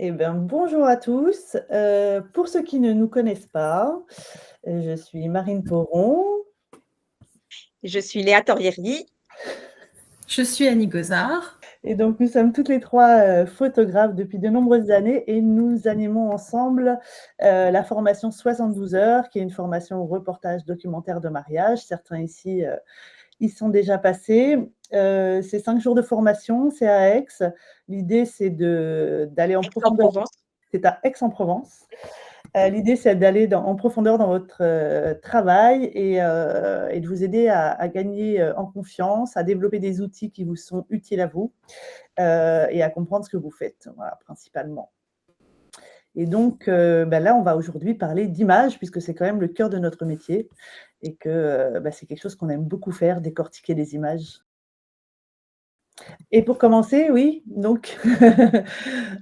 Eh bien, bonjour à tous. Pour ceux qui ne nous connaissent pas, je suis Marine Poron Je suis Léa Torieri. Je suis Annie Gozard. et donc nous sommes toutes les 3 photographes depuis de nombreuses années et nous animons ensemble, la formation 72 heures, qui est une formation au reportage documentaire de mariage. Certains ici, y sont déjà passés. C'est 5 jours de formation, c'est à Aix. L'idée, c'est d'aller en profondeur. Aix-en-Provence. C'est à Aix-en-Provence. L'idée, c'est d'aller en profondeur dans votre travail et de vous aider à gagner en confiance, à développer des outils qui vous sont utiles à vous et à comprendre ce que vous faites, voilà, principalement. Et donc, là, on va aujourd'hui parler d'image, puisque c'est quand même le cœur de notre métier et que c'est quelque chose qu'on aime beaucoup faire, décortiquer les images. Et pour commencer, oui, donc,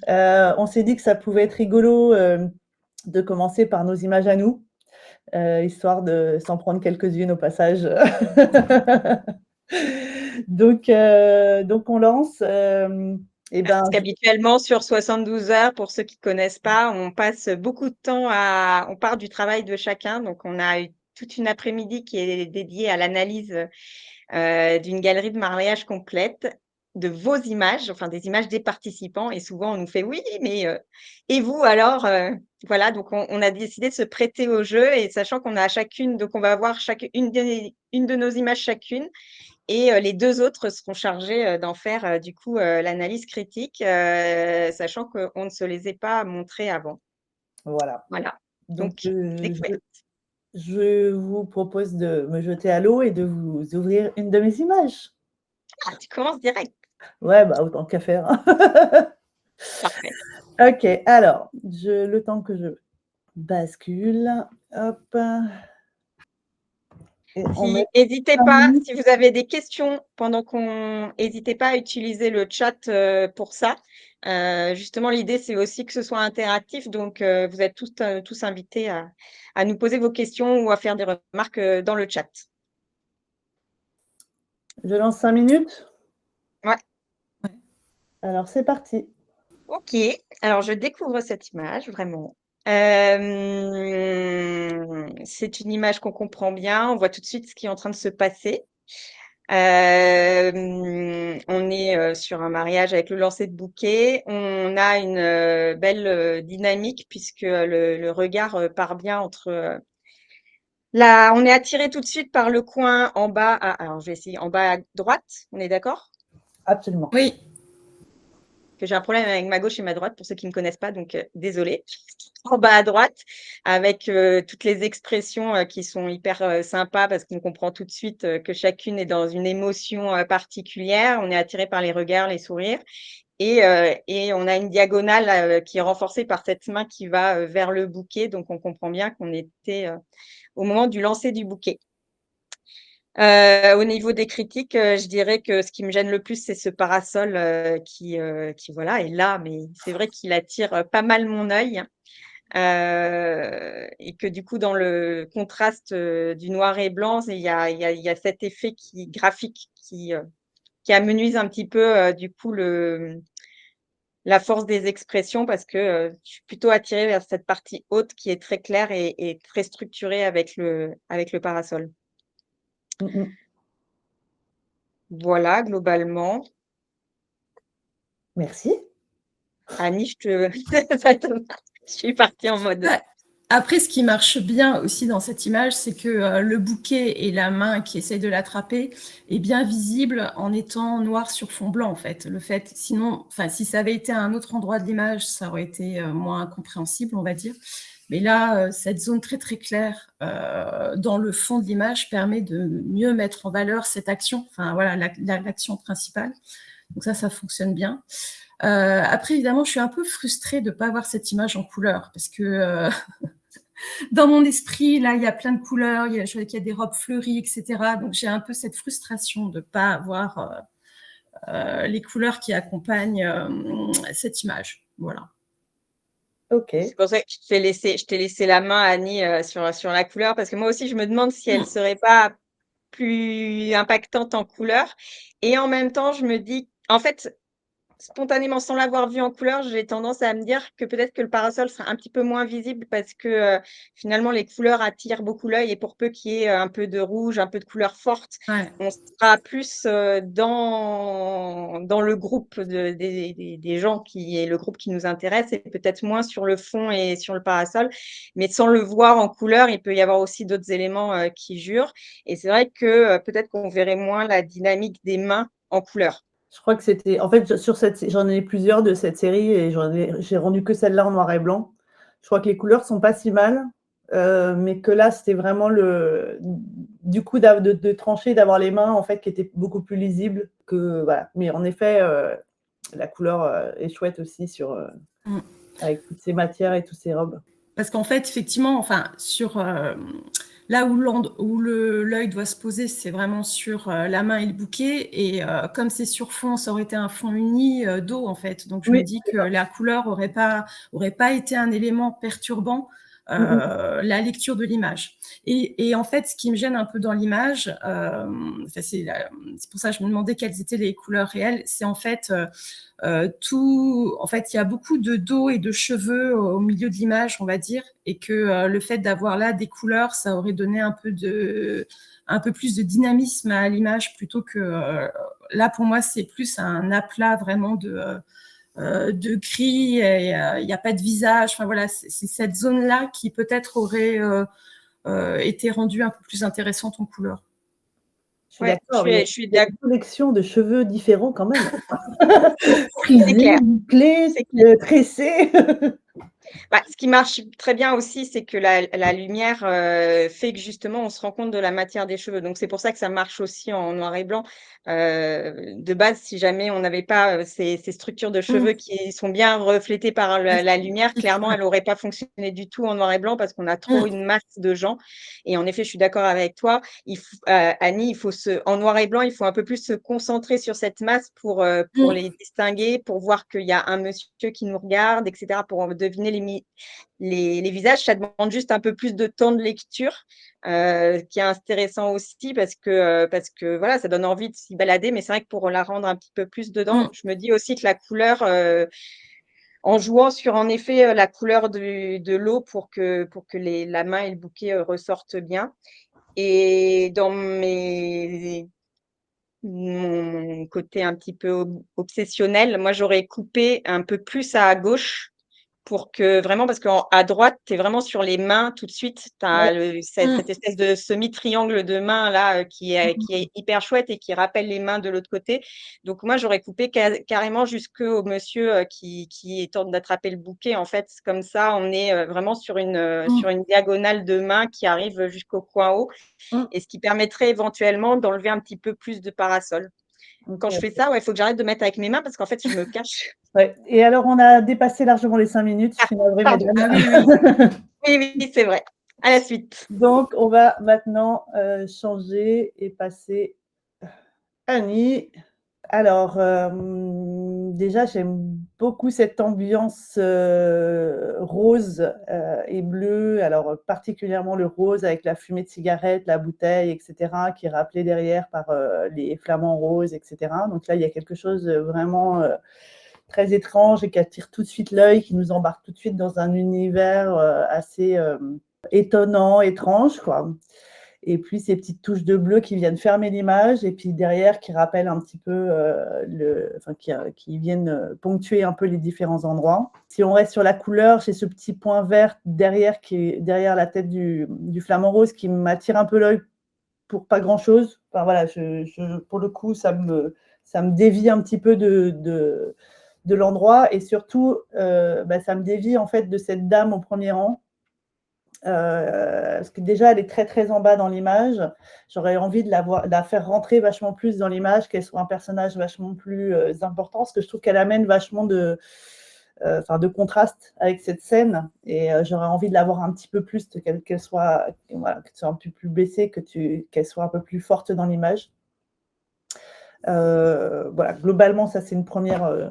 on s'est dit que ça pouvait être rigolo de commencer par nos images à nous. Histoire de s'en prendre quelques-unes au passage. Donc on lance, et ben, Parce qu'habituellement, sur 72 heures, pour ceux qui ne connaissent pas, on passe beaucoup de temps on part du travail de chacun. Donc, on a eu toute une après-midi qui est dédiée à l'analyse d'une galerie de mariage complète de vos images, enfin des images des participants. Et souvent, on nous fait oui, mais et vous alors voilà, donc on a décidé de se prêter au jeu et sachant qu'on a chacune, donc on va avoir une de nos images chacune. Et les 2 autres seront chargés d'en faire du coup l'analyse critique, sachant qu'on ne se les est pas montrées avant. voilà. Voilà, Donc donc découverte. je vous propose de me jeter à l'eau et de vous ouvrir une de mes images. Ah, tu commences direct. Ouais, autant qu'à faire, hein. Parfait. OK, alors, le temps que je bascule, hop, et on met N'hésitez 5 pas, minutes. si vous avez des questions n'hésitez pas à utiliser le chat pour ça. Justement, l'idée, c'est aussi que ce soit interactif, donc vous êtes tous invités à nous poser vos questions ou à faire des remarques dans le chat. Je lance 5 minutes? Ouais. Alors c'est parti. Ok, alors je découvre cette image vraiment. C'est une image qu'on comprend bien, on voit tout de suite ce qui est en train de se passer. On est sur un mariage avec le lancer de bouquet. On a une belle dynamique puisque le regard part bien entre là. On est attiré tout de suite par le coin en bas. Alors je vais essayer en bas à droite. On est d'accord? Absolument. Oui, Que j'ai un problème avec ma gauche et ma droite, pour ceux qui ne me connaissent pas, donc désolée. En bas à droite, avec toutes les expressions qui sont hyper sympas, parce qu'on comprend tout de suite que chacune est dans une émotion particulière. On est attiré par les regards, les sourires. Et on a une diagonale qui est renforcée par cette main qui va vers le bouquet. Donc, on comprend bien qu'on était au moment du lancer du bouquet. Au niveau des critiques, je dirais que ce qui me gêne le plus, c'est ce parasol qui voilà, est là, mais c'est vrai qu'il attire pas mal mon œil. Et que du coup, dans le contraste du noir et blanc, il y a cet effet graphique qui amenuise un petit peu du coup la force des expressions parce que je suis plutôt attirée vers cette partie haute qui est très claire et très structurée avec le parasol. Mmh mh. Voilà, globalement. Merci. Annie, je suis partie en mode. bah, après, ce qui marche bien aussi dans cette image, c'est que le bouquet et la main qui essaye de l'attraper est bien visible en étant noir sur fond blanc, en fait. Sinon, si ça avait été à un autre endroit de l'image, ça aurait été moins compréhensible, on va dire. Mais là, cette zone très très claire dans le fond de l'image permet de mieux mettre en valeur cette action, l'action principale. Donc ça fonctionne bien. Après, évidemment, je suis un peu frustrée de ne pas avoir cette image en couleur parce que dans mon esprit, là, il y a plein de couleurs, je vois qu'il y a des robes fleuries, etc. Donc, j'ai un peu cette frustration de ne pas avoir les couleurs qui accompagnent cette image. Voilà. OK. C'est pour ça que je t'ai laissé la main, Annie, sur la couleur, parce que moi aussi, je me demande si elle serait pas plus impactante en couleur. Et en même temps, je me dis, en fait, spontanément, sans l'avoir vu en couleur, j'ai tendance à me dire que peut-être que le parasol sera un petit peu moins visible parce que, finalement les couleurs attirent beaucoup l'œil et pour peu qu'il y ait, un peu de rouge, un peu de couleurs fortes, Ouais. on sera plus, dans le groupe des gens qui est le groupe qui nous intéresse et peut-être moins sur le fond et sur le parasol. Mais sans le voir en couleur, il peut y avoir aussi d'autres éléments, qui jurent et c'est vrai que, peut-être qu'on verrait moins la dynamique des mains en couleur. Je crois que c'était en fait, sur cette j'en ai plusieurs de cette série et j'ai rendu que celle-là en noir et blanc. Je crois que les couleurs sont pas si mal, mais que là, c'était vraiment du coup de trancher, d'avoir les mains en fait qui étaient beaucoup plus lisibles que voilà. Mais en effet, la couleur, est chouette aussi Mmh. avec toutes ces matières et toutes ces robes. Parce qu'en fait, effectivement, enfin, là où l'œil doit se poser, c'est vraiment sur la main et le bouquet. Et comme c'est sur fond, ça aurait été un fond uni d'eau, en fait. Donc, je me Oui, dis que la couleur aurait pas été un élément perturbant la lecture de l'image. Et en fait, ce qui me gêne un peu dans l'image, c'est pour ça que je me demandais quelles étaient les couleurs réelles, c'est en fait en fait, il y a beaucoup de dos et de cheveux au milieu de l'image, on va dire, et que le fait d'avoir là des couleurs, ça aurait donné un peu plus de dynamisme à l'image plutôt que là, pour moi, c'est plus un aplat vraiment de gris et il n'y a pas de visage. Enfin voilà, c'est cette zone-là qui peut-être aurait été rendue un peu plus intéressante en couleur. Je suis Ouais, d'accord, je suis il y a d'ac une collection de cheveux différents quand même. c'est Frisés, clair, bouclés, c'est clair. tressés. Bah, ce qui marche très bien aussi, c'est que la lumière, fait que justement on se rend compte de la matière des cheveux. Donc c'est pour ça que ça marche aussi en noir et blanc. De base, si jamais on n'avait pas, ces structures de cheveux qui sont bien reflétées par la lumière, clairement, elle aurait pas fonctionné du tout en noir et blanc parce qu'on a trop une masse de gens et en effet, je suis d'accord avec toi. Annie, en noir et blanc, il faut un peu plus se concentrer sur cette masse pour les distinguer, pour voir qu'il y a un monsieur qui nous regarde et cetera, pour deviner les visages. Ça demande juste un peu plus de temps de lecture, qui est intéressant aussi parce que voilà, ça donne envie de s'y balader. Mais c'est vrai que pour la rendre un petit peu plus dedans, je me dis aussi que la couleur, en jouant sur en effet, la couleur de l'eau pour que la main et le bouquet, ressortent bien. Et dans mon côté un petit peu obsessionnel, moi j'aurais coupé un peu plus à gauche pour que vraiment parce qu'à droite, tu es vraiment sur les mains tout de suite. Tu Ouais. as cette espèce de semi-triangle de mains là, qui est hyper chouette et qui rappelle les mains de l'autre côté. Donc moi, j'aurais coupé carrément jusqu'au monsieur, qui tente d'attraper le bouquet. En fait, comme ça, on est, vraiment sur une diagonale de mains qui arrive jusqu'au coin haut Mmh. et ce qui permettrait éventuellement d'enlever un petit peu plus de parasol. Quand je fais ça, ouais, il faut que j'arrête de mettre avec mes mains parce qu'en fait, je me cache. Ouais. Et alors, on a dépassé largement les 5 minutes. Je Ah, suis navrée, pardon. Ah mesdames. oui, oui. Oui, oui, c'est vrai. À la suite. Donc, on va maintenant changer et passer Annie. Alors, déjà, j'aime beaucoup cette ambiance rose et bleue. Alors, particulièrement le rose avec la fumée de cigarette, la bouteille, etc., qui est rappelée derrière par les flamants roses, etc. Donc là, il y a quelque chose de vraiment très étrange et qui attire tout de suite l'œil, qui nous embarque tout de suite dans un univers assez étonnant, étrange, quoi. Et puis ces petites touches de bleu qui viennent fermer l'image et puis derrière qui rappellent un petit peu qui viennent ponctuer un peu les différents endroits. Si on reste sur la couleur, j'ai ce petit point vert derrière qui est derrière la tête du flamant rose qui m'attire un peu l'œil pour pas grand chose. Enfin voilà, pour le coup, ça me dévie un petit peu de l'endroit et surtout, ça me dévie en fait de cette dame au premier rang. Parce que déjà, elle est très, très en bas dans l'image. J'aurais envie de la faire rentrer vachement plus dans l'image, qu'elle soit un personnage vachement plus important, parce que je trouve qu'elle amène vachement de contraste avec cette scène. Et j'aurais envie de la voir un petit peu plus, qu'elle soit un peu plus baissée, qu'elle soit un peu plus forte dans l'image. Voilà, globalement, ça, c'est une première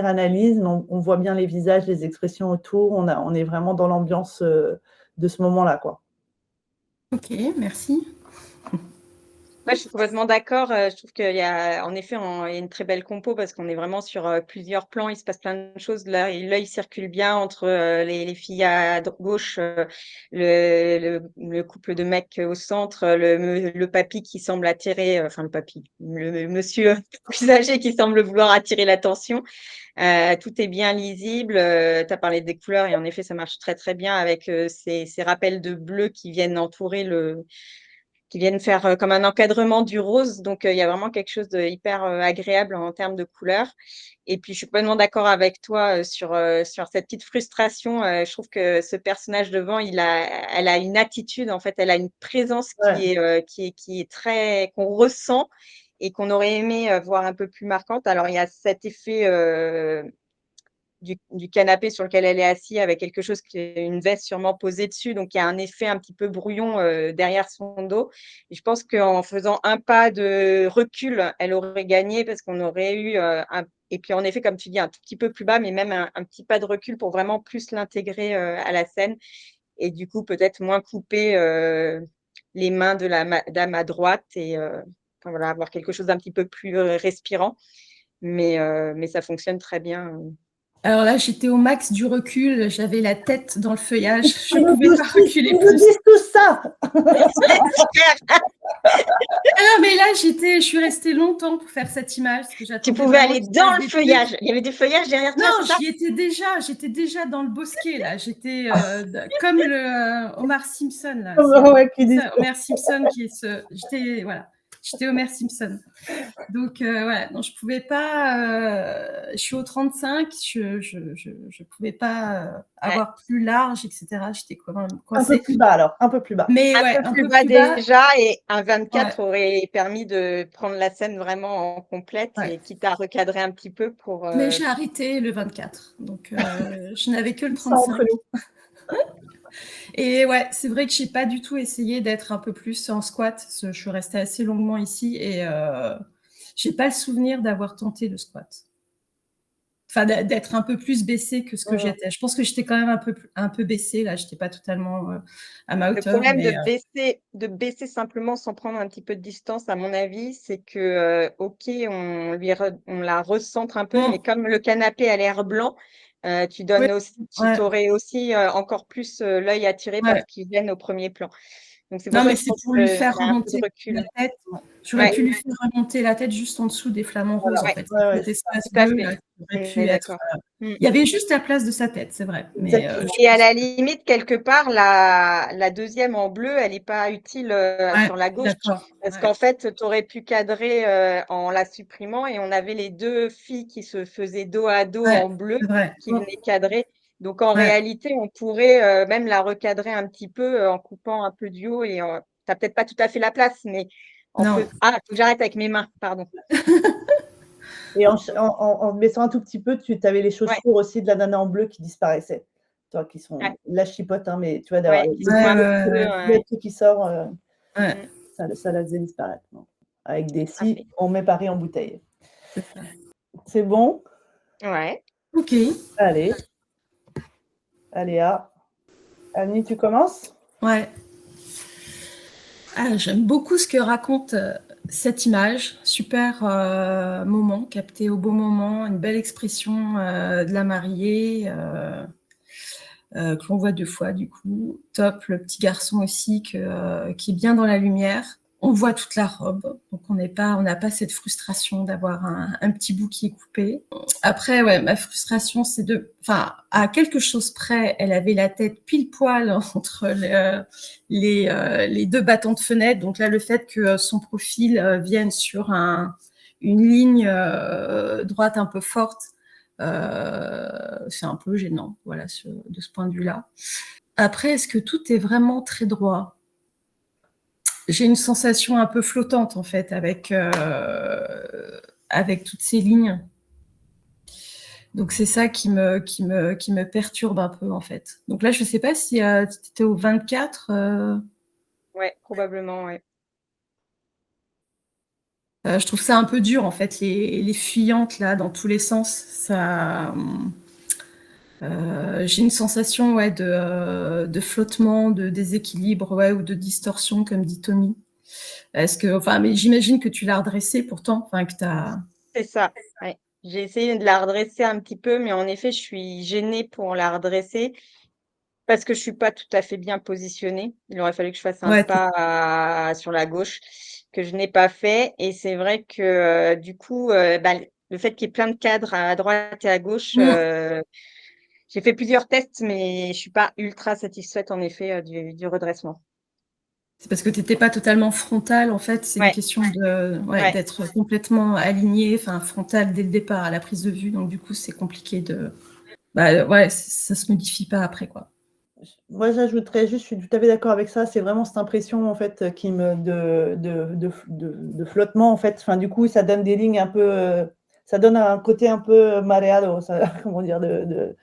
analyse, mais on voit bien les visages, les expressions autour. On est vraiment dans l'ambiance de ce moment-là, quoi. Ok, merci. Ouais, je suis complètement d'accord. Je trouve qu'il y a en effet, il y a une très belle compo parce qu'on est vraiment sur, plusieurs plans. Il se passe plein de choses. Là, l'œil circule bien entre, les filles à gauche, le couple de mecs au centre, le papy qui semble attirer, enfin le papy, le monsieur plus âgé qui semble vouloir attirer l'attention. Tout est bien lisible. Tu as parlé des couleurs et en effet, ça marche très, très bien avec, ces rappels de bleu qui viennent entourer qui viennent faire comme un encadrement du rose. Donc, il y a vraiment quelque chose de hyper agréable en termes de couleurs. Et puis, je suis complètement d'accord avec toi sur cette petite frustration. Je trouve que ce personnage devant, elle a une attitude, en fait, elle a une présence Ouais. qui est très, qu'on ressent et qu'on aurait aimé voir un peu plus marquante. Alors, il y a cet effet du canapé sur lequel elle est assise avec quelque chose qui est une veste sûrement posée dessus. Donc, il y a un effet un petit peu brouillon derrière son dos. Et je pense qu'en faisant un pas de recul, elle aurait gagné parce qu'on aurait eu et puis en effet, comme tu dis, un tout petit peu plus bas, mais même un petit pas de recul pour vraiment plus l'intégrer à la scène. Et du coup, peut-être moins couper les mains de la dame à droite et enfin, voilà, avoir quelque chose d'un petit peu plus respirant. Mais ça fonctionne très bien. Alors là, j'étais au max du recul, j'avais la tête dans le feuillage, je Ils ne nous pouvais disent pas tous- reculer ils nous plus. disent tout ça. Ah, mais là, je suis restée longtemps pour faire cette image, parce que Tu j'attendais pouvais vraiment aller qu'il se dans passe le des feuillage. trucs. Il y avait du feuillage derrière toi, Non, c'est ça? j'étais déjà dans le bosquet, là. J'étais comme le Homer Simpson, là. Ouais, qui C'est disent. ça, Homer Simpson qui est j'étais Homer Simpson. Donc, voilà, non, je pouvais pas, je suis au 35, je pouvais pas avoir plus large, etc. J'étais quand même Un peu coincée. plus bas alors, un peu plus bas. Mais Un ouais, peu un plus peu bas plus bas. déjà et un Ouais, 24 aurait permis de prendre la scène vraiment en complète ouais. et quitte à recadrer un petit peu pour. Mais j'ai arrêté le 24, donc je n'avais que le Ça entre 35. nous. Et ouais, c'est vrai que j'ai pas du tout essayé d'être un peu plus en squat. Je suis restée assez longuement ici et j'ai pas le souvenir d'avoir tenté le squat. Enfin, d'être un peu plus baissée que ce que j'étais. Je pense que j'étais quand même un peu baissée là. J'étais pas totalement à ma Le hauteur, problème mais de baisser simplement sans prendre un petit peu de distance, à mon avis, c'est que, OK, on la recentre un peu, mais comme le canapé a l'air blanc, tu oui, donnes aussi tu ouais, aurais aussi, encore plus, l'œil attiré par ouais. ce qui viennent au premier plan. Donc c'est pour Non, ça mais que je c'est pense pour lui qu'il faire y a un peu de remonter la recul. tête. J'aurais Ouais, pu lui faire remonter la tête juste en dessous des flamants roses, en Voilà. fait. Ouais, Cet espace tout à bleu, fait. là, qui aurait On pu est être. d'accord. Mmh. Il y avait juste la place de sa tête, c'est vrai. Mais exactement. je Et à pense la limite, quelque part, la deuxième en bleu, elle est pas utile, ouais, sur la gauche d'accord. parce Ouais, qu'en fait, tu aurais pu cadrer, en la supprimant et on avait les 2 filles qui se faisaient dos à dos ouais, en bleu c'est vrai. qui venaient cadrer. Donc en Ouais, réalité, on pourrait, même la recadrer un petit peu, en coupant un peu du haut et tu as peut-être pas tout à fait la place, mais non. faut que j'arrête avec mes mains, pardon. Et en baissant un tout petit peu, tu avais les Ouais, chaussures aussi de la nana en bleu qui disparaissaient. Toi qui ouais, sont la chipote, hein, mais tu vois, d'avoir ouais, le qui sont un petit peu, truc qui sort, Ouais, mmh, ça la faisait disparaître. Non. Avec des tout à si, fait. on met Paris en bouteille. c'est ça. C'est bon? Ouais. OK. Allez, Aléa. Annie, tu commences? Ouais. Ah, j'aime beaucoup ce que raconte cette image. Super moment, capté au bon moment, une belle expression de la mariée, que l'on voit 2 fois du coup. Top, le petit garçon aussi qui est bien dans la lumière. On voit toute la robe, donc on n'a pas cette frustration d'avoir un petit bout qui est coupé. Après, ouais, ma frustration, c'est à quelque chose près, elle avait la tête pile poil entre les 2 battants de fenêtre. Donc là, le fait que son profil vienne sur une ligne droite un peu forte, c'est un peu gênant, voilà, de ce point de vue-là. Après, est-ce que tout est vraiment très droit ? J'ai une sensation un peu flottante, en fait, avec toutes ces lignes. Donc c'est ça qui me perturbe un peu, en fait. Donc là, je ne sais pas si tu étais au 24. Ouais, probablement, ouais. Je trouve ça un peu dur, en fait, les fuyantes, là, dans tous les sens. J'ai une sensation, ouais, de flottement, de déséquilibre, ouais, ou de distorsion, comme dit Tommy. Mais j'imagine que tu l'as redressée pourtant, enfin que tu as... C'est ça, ouais. J'ai essayé de la redresser un petit peu, mais en effet, je suis gênée pour la redresser parce que je suis pas tout à fait bien positionnée. Il aurait fallu que je fasse un Ouais, pas sur la gauche que je n'ai pas fait et c'est vrai que, du coup, le fait qu'il y ait plein de cadres à droite et à gauche, j'ai fait plusieurs tests, mais je suis pas ultra satisfaite en effet, du redressement. c'est parce que tu n'étais pas totalement frontale, en fait. C'est une Ouais, question ouais. d'être complètement alignée, enfin frontale dès le départ à la prise de vue. Donc du coup, c'est compliqué de... ça se modifie pas après, quoi. Moi, j'ajouterais juste, je suis tout à fait d'accord avec ça, c'est vraiment cette impression en fait de flottement en fait. Enfin, du coup, ça donne des lignes un peu, ça donne un côté un peu mareado, ça, comment dire, de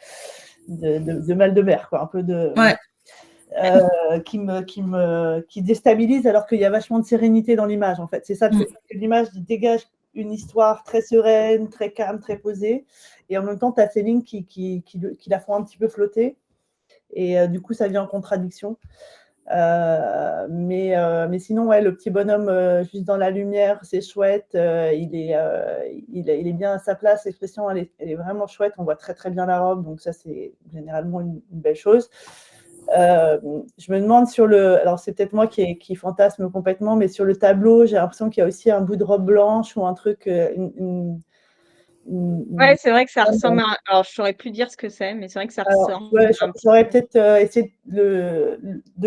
mal de mer, quoi, un peu Ouais. qui déstabilise alors qu'il y a vachement de sérénité dans l'image en fait. C'est ça le fait, que l'image dégage une histoire très sereine, très calme, très posée, et en même temps, tu as ces lignes qui la font un petit peu flotter. Et du coup, ça vient en contradiction. Mais sinon, ouais, le petit bonhomme juste dans la lumière, c'est chouette. Il est bien à sa place. L'expression, elle est vraiment chouette. On voit très, très bien la robe. Donc ça, c'est généralement une belle chose. Je me demande alors c'est peut-être moi qui fantasme complètement, mais sur le tableau, j'ai l'impression qu'il y a aussi un bout de robe blanche ou un truc, Ouais, c'est vrai que ça ressemble à alors je saurais plus dire ce que c'est, mais c'est vrai que ça Alors, ressemble ouais, un petit j'aurais peu. peut-être essayé de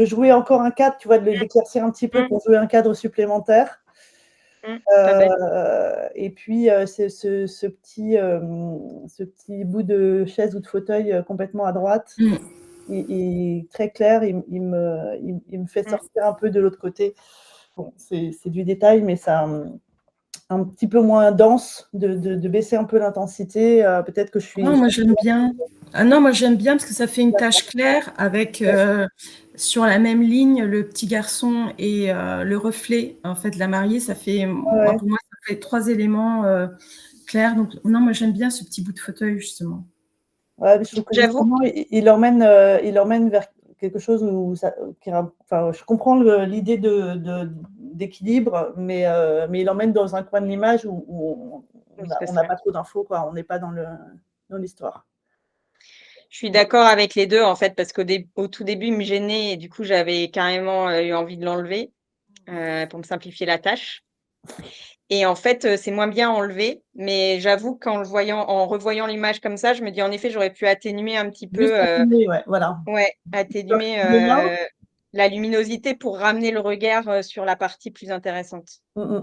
jouer encore un cadre, tu vois, d'éclaircir un petit peu pour jouer un cadre supplémentaire. Pas bête. Et puis, c'est ce petit bout de chaise ou de fauteuil complètement à droite, et très clair, il me fait sortir un peu de l'autre côté. Bon, c'est du détail, mais ça, un petit peu moins dense, de baisser un peu l'intensité. Peut-être que je suis... Non, moi j'aime bien. Ah non, moi j'aime bien parce que ça fait une tache claire avec sur la même ligne le petit garçon et le reflet en fait de la mariée. Ça fait, Ouais. pour moi, ça fait 3 éléments clairs. Donc non, moi j'aime bien ce petit bout de fauteuil justement. Ouais, mais je trouve que J'avoue. justement, il emmène vers quelque chose où enfin, je comprends l'idée d'équilibre, mais il emmène dans un coin de l'image où on n'a pas trop d'infos, quoi. On n'est pas dans l'histoire. Je suis d'accord avec les deux en fait, parce au tout début, il me gênait et du coup, j'avais carrément eu envie de l'enlever pour me simplifier la tâche. Et en fait, c'est moins bien enlevé, mais j'avoue qu'en revoyant l'image comme ça, je me dis en effet, j'aurais pu atténuer un petit Juste peu, atténuer, ouais, voilà. atténuer Demain, la luminosité pour ramener le regard sur la partie plus intéressante. mmh.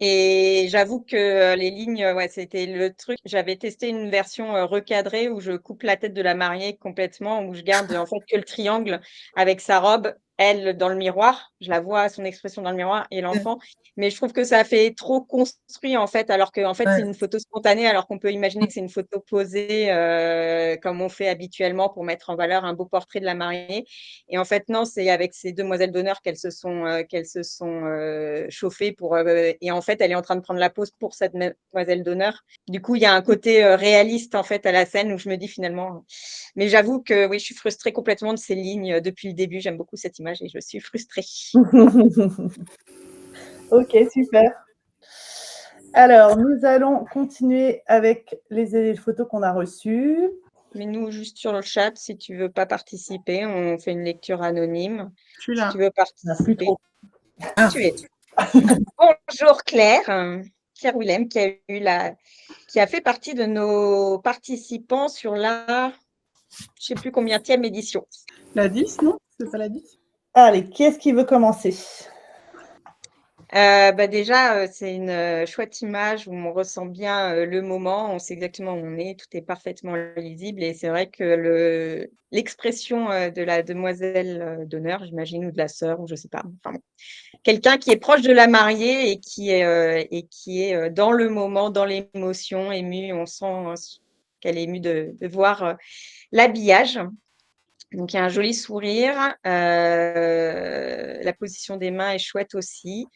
Et j'avoue que les lignes, ouais, c'était le truc. J'avais testé une version recadrée où je coupe la tête de la mariée complètement, où je garde en fait que le triangle avec sa robe, elle dans le miroir. Je la vois, son expression dans le miroir et l'enfant. Mais je trouve que ça fait trop construit en fait, alors qu'en fait c'est une photo spontanée, alors qu'on peut imaginer que c'est une photo posée comme on fait habituellement pour mettre en valeur un beau portrait de la mariée. Et en fait non, c'est avec ces demoiselles d'honneur qu'elles se sont chauffées et en fait elle est en train de prendre la pose pour cette demoiselle d'honneur. Du coup il y a un côté réaliste en fait à la scène où je me dis finalement. Mais j'avoue que oui, je suis frustrée complètement de ces lignes depuis le début. J'aime beaucoup cette image et je suis frustrée. Ok, super. Alors, nous allons continuer avec les photos qu'on a reçues. Mets-nous juste sur le chat si tu veux pas participer. On fait une lecture anonyme. Je suis Si là. tu veux Il n'y en a plus participer, trop. tu es. Bonjour Claire, Claire Willem qui a fait partie de nos participants sur la, je sais plus combienième édition. La 10, non? C'est pas la 10? Allez, qui est-ce qui veut commencer? Déjà, c'est une chouette image où on ressent bien le moment, on sait exactement où on est, tout est parfaitement lisible et c'est vrai que l'expression de la demoiselle d'honneur, j'imagine, ou de la sœur, ou je sais pas, enfin bon, quelqu'un qui est proche de la mariée et qui est dans le moment, dans l'émotion, émue, on sent qu'elle est émue de voir l'habillage. Donc, il y a un joli sourire. La position des mains est chouette aussi.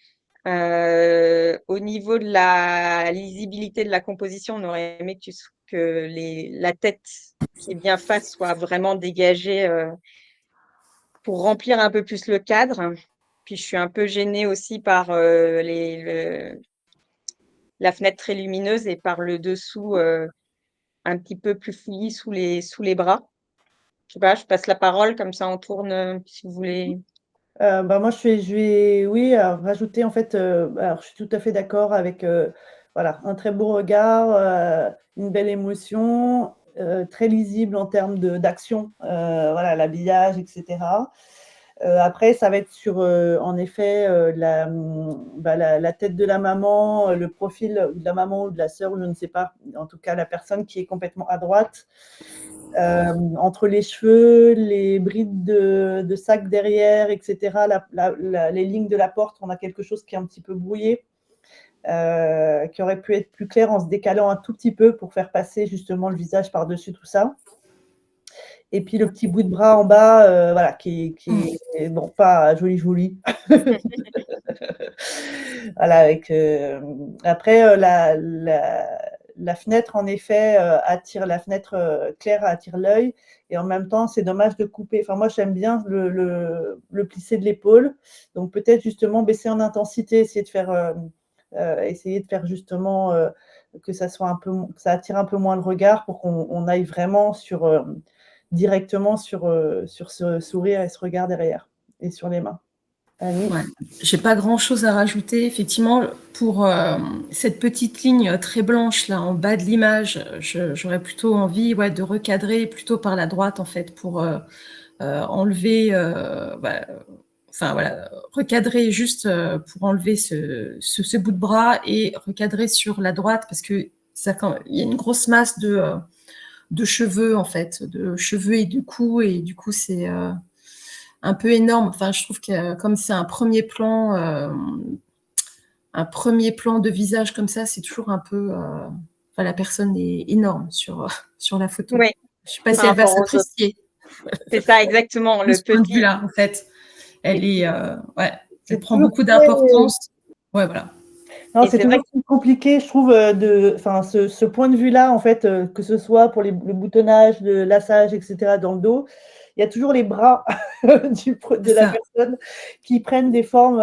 Au niveau de la lisibilité de la composition, on aurait aimé que la tête qui est bien face soit vraiment dégagée pour remplir un peu plus le cadre. Puis je suis un peu gênée aussi par la fenêtre très lumineuse et par le dessous un petit peu plus fouillis sous les bras. Je sais pas, je passe la parole, comme ça on tourne si vous voulez. Moi, je vais, oui, rajouter en fait. Alors, je suis tout à fait d'accord avec, voilà, un très beau regard, une belle émotion, très lisible en termes d'action, voilà, l'habillage, etc. Après, ça va être sur, en effet, la tête de la maman, le profil de la maman ou de la sœur, ou je ne sais pas, en tout cas la personne qui est complètement à droite. Entre les cheveux, les brides de sac derrière, etc., les lignes de la porte, on a quelque chose qui est un petit peu brouillé, qui aurait pu être plus clair en se décalant un tout petit peu pour faire passer justement le visage par-dessus tout ça. Et puis le petit bout de bras en bas, voilà, qui est bon, pas joli. Voilà, avec après la fenêtre en effet attire, la fenêtre claire attire l'œil, et en même temps c'est dommage de couper. Enfin, moi j'aime bien le plissé de l'épaule, donc peut-être justement baisser en intensité, essayer de faire justement que ça soit que ça attire un peu moins le regard, pour qu'on aille vraiment directement sur ce sourire et ce regard derrière et sur les mains. Annie? Ouais. J'ai pas grand-chose à rajouter. Effectivement, pour cette petite ligne très blanche là en bas de l'image, j'aurais plutôt envie de recadrer plutôt par la droite en fait, pour enlever, enfin voilà, recadrer juste pour enlever ce bout de bras et recadrer sur la droite, parce que il y a une grosse masse de cheveux en fait, de cheveux et du cou, c'est un peu énorme. Enfin, je trouve que comme c'est un premier plan de visage comme ça, c'est toujours un peu. Enfin, la personne est énorme sur la photo. Oui, Je ne sais pas si par elle va rapport aux autres. s'apprécier. C'est ça, exactement. De Le ce point de petit. vue-là, en fait, elle est, elle prend toujours beaucoup d'importance. Ouais, voilà. Non, Et c'est c'est vrai toujours compliqué, je trouve, enfin, ce point de vue-là, en fait, que ce soit pour le boutonnage, le laçage, etc., dans le dos, il y a toujours les bras de la ça. personne qui prennent des formes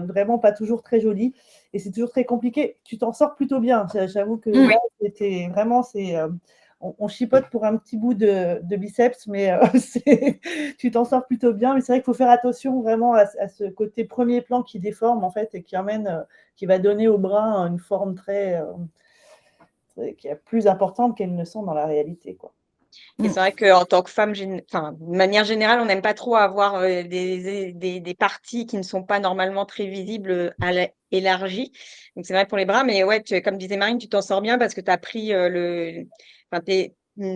vraiment pas toujours très jolies, et c'est toujours très compliqué. Tu t'en sors plutôt bien. J'avoue que là, c'était vraiment, on chipote pour un petit bout de biceps, mais tu t'en sors plutôt bien. Mais c'est vrai qu'il faut faire attention vraiment à ce côté premier plan qui déforme, en fait, et qui va donner au bras une forme qui est plus importante qu'elles ne sont dans la réalité, quoi. Et c'est vrai qu'en tant que femme, enfin, de manière générale, on n'aime pas trop avoir des parties qui ne sont pas normalement très visibles élargies. Donc c'est vrai pour les bras, mais ouais, comme disait Marine, tu t'en sors bien parce que tu as pris t'es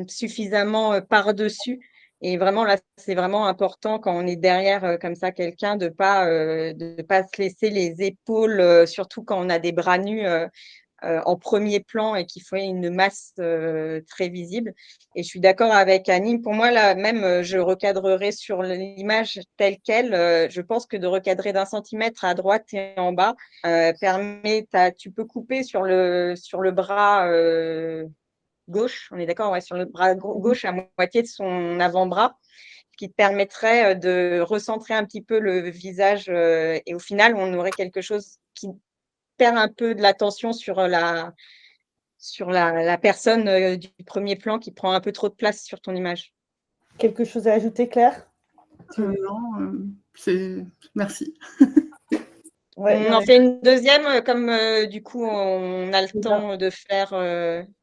suffisamment par-dessus. Et vraiment, là, c'est vraiment important quand on est derrière comme ça quelqu'un de pas se laisser les épaules, surtout quand on a des bras nus. En premier plan et qu'il faut une masse très visible. Et je suis d'accord avec Annie. Pour moi, là, même, je recadrerai sur l'image telle qu'elle. Je pense que de recadrer d'1 centimètre à droite et en bas tu peux couper sur le bras gauche. On est d'accord, ouais, sur le bras gauche à moitié de son avant-bras, ce qui te permettrait de recentrer un petit peu le visage. Et au final, on aurait quelque chose qui perd un peu de l'attention sur la personne du premier plan qui prend un peu trop de place sur ton image. Quelque chose à ajouter, Claire? Non, merci. Ouais, On en fait une deuxième, comme du coup on a le temps de faire.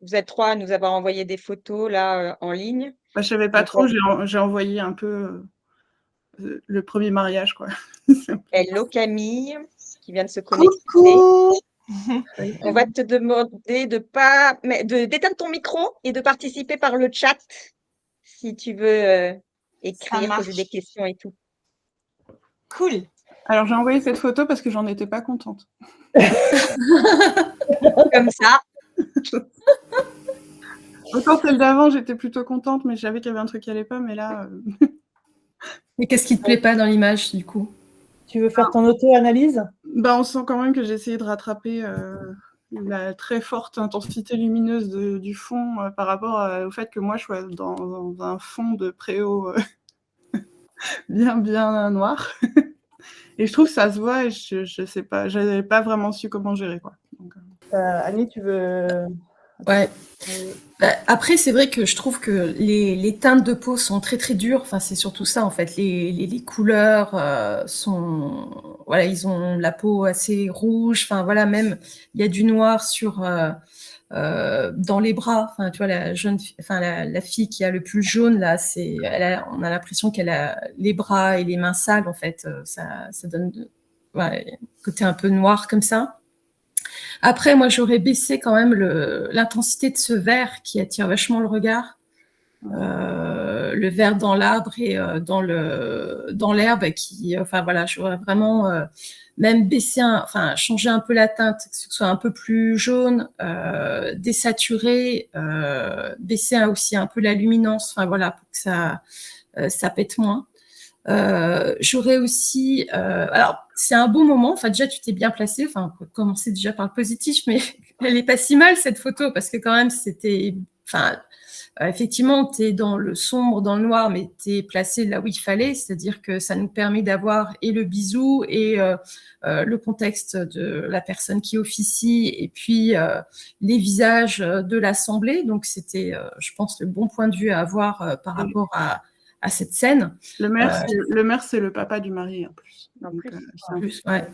Vous êtes 3 à nous avoir envoyé des photos là en ligne. Je ne savais pas trop, j'ai envoyé un peu le premier mariage, quoi. Hello Camille, qui vient de se connecter. Coucou. On va te demander d'éteindre ton micro et de participer par le chat si tu veux écrire, poser des questions et tout. Cool. Alors, j'ai envoyé cette photo parce que j'en étais pas contente. Comme ça. Autant celle d'avant, j'étais plutôt contente, mais je savais qu'il y avait un truc qui allait pas, mais là... Mais qu'est-ce qui te plaît pas dans l'image, du coup? Tu veux faire ton auto-analyse? On sent quand même que j'ai essayé de rattraper la très forte intensité lumineuse du fond par rapport au fait que moi, je sois dans un fond de préau bien noir. Et je trouve que ça se voit et je sais pas, j'avais pas vraiment su comment gérer, quoi. Donc, Annie, tu veux... Ouais. Après, c'est vrai que je trouve que les teintes de peau sont très très dures. Enfin, c'est surtout ça en fait. Les couleurs sont, voilà, ils ont la peau assez rouge. Enfin voilà, même il y a du noir sur dans les bras. Enfin, tu vois la fille qui a le plus jaune là, on a l'impression qu'elle a les bras et les mains sales en fait. Ça donne un côté un peu noir comme ça. Après, moi, j'aurais baissé quand même l'intensité de ce vert qui attire vachement le regard. Le vert dans l'arbre et dans l'herbe qui, enfin voilà, j'aurais vraiment même changer un peu la teinte, que ce soit un peu plus jaune, désaturé, baisser aussi un peu la luminance, enfin voilà, pour que ça pète moins. J'aurais aussi, alors c'est un beau moment. Enfin déjà tu t'es bien placé. Enfin on peut commencer déjà par le positif, mais elle est pas si mal cette photo parce que quand même c'était, enfin effectivement t'es dans le sombre, dans le noir, mais t'es placé là où il fallait. C'est-à-dire que ça nous permet d'avoir et le bisou et le contexte de la personne qui officie et puis les visages de l'assemblée. Donc c'était, je pense, le bon point de vue à avoir par rapport à cette scène. Le maire, c'est le papa du mari, en plus. En plus, ouais.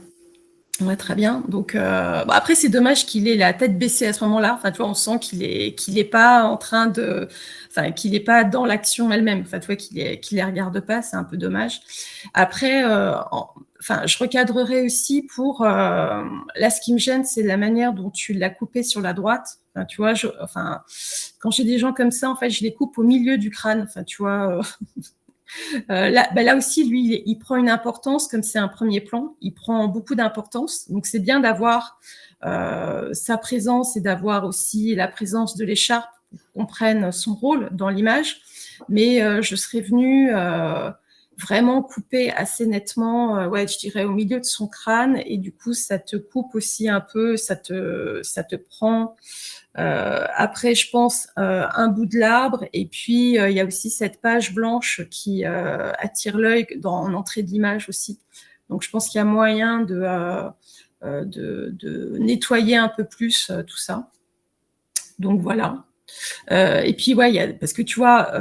Ouais, très bien. Donc, bon, après, c'est dommage qu'il ait la tête baissée à ce moment-là. Enfin, tu vois, on sent qu'il est pas en train de, enfin, qu'il est pas dans l'action elle-même. Enfin, tu vois, qu'il les regarde pas. C'est un peu dommage. Après, enfin, je recadrerai aussi pour, là, ce qui me gêne, c'est la manière dont tu l'as coupé sur la droite. Enfin, tu vois, enfin, quand j'ai des gens comme ça, en fait, je les coupe au milieu du crâne. Enfin, tu vois. Là aussi, lui, il prend une importance, comme c'est un premier plan, il prend beaucoup d'importance. Donc, c'est bien d'avoir sa présence et d'avoir aussi la présence de l'écharpe pour qu'on comprenne son rôle dans l'image. Mais je serais venue vraiment couper assez nettement, ouais, je dirais au milieu de son crâne. Et du coup, ça te coupe aussi un peu, ça te prend... après, je pense un bout de l'arbre, et puis il y a aussi cette page blanche qui attire l'œil en entrée d'image aussi. Donc, je pense qu'il y a moyen de nettoyer un peu plus tout ça. Donc voilà. Et puis ouais, parce que tu vois,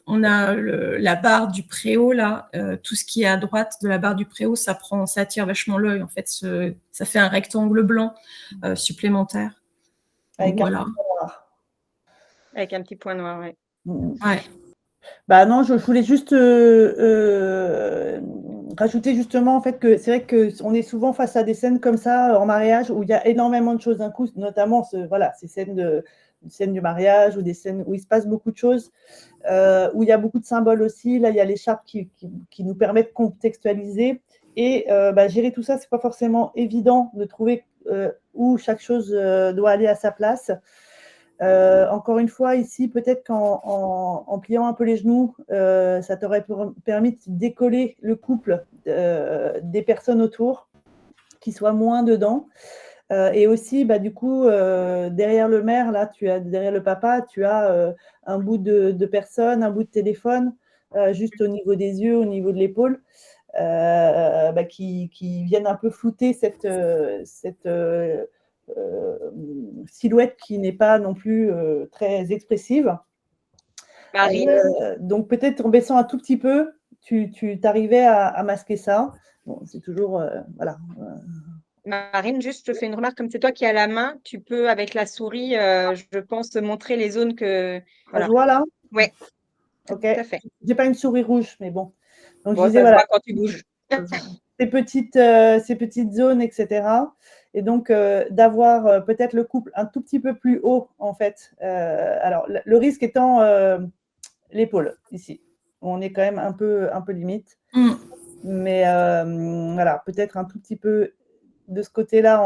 on a la barre du préau là, tout ce qui est à droite de la barre du préau, ça attire vachement l'œil. En fait, ça fait un rectangle blanc supplémentaire. Avec voilà. un point noir. Avec un petit point noir, ouais. Ouais. Bah non, je voulais juste rajouter justement en fait que c'est vrai qu'on est souvent face à des scènes comme ça en mariage où il y a énormément de choses d'un coup, notamment ces scènes du mariage ou des scènes où il se passe beaucoup de choses, où il y a beaucoup de symboles aussi. Là, il y a l'écharpe qui nous permet de contextualiser. Et gérer tout ça, c'est pas forcément évident de trouver où chaque chose doit aller à sa place. Encore une fois, ici, peut-être qu'en pliant un peu les genoux, ça t'aurait permis de décoller le couple des personnes autour, qui soient moins dedans. Et aussi, du coup, derrière le maire, là, derrière le papa, tu as un bout de personne, un bout de téléphone, juste au niveau des yeux, au niveau de l'épaule, qui viennent un peu flouter cette silhouette qui n'est pas non plus très expressive. Donc peut-être en baissant un tout petit peu, tu t'arrivais à masquer ça. Bon, c'est toujours voilà. Marine, juste, je fais une remarque, comme c'est toi qui as la main, tu peux, avec la souris, je pense, montrer les zones que... Voilà. Je vois là. Ouais. Ok. Tout à fait. J'ai pas une souris rouge, mais bon. Donc bon, je disais, ça voilà, se voit quand tu bouges. ces petites zones, etc. Et donc d'avoir peut-être le couple un tout petit peu plus haut, en fait. Alors le risque étant l'épaule ici. On est quand même un peu limite. Mais voilà, peut-être un tout petit peu de ce côté-là,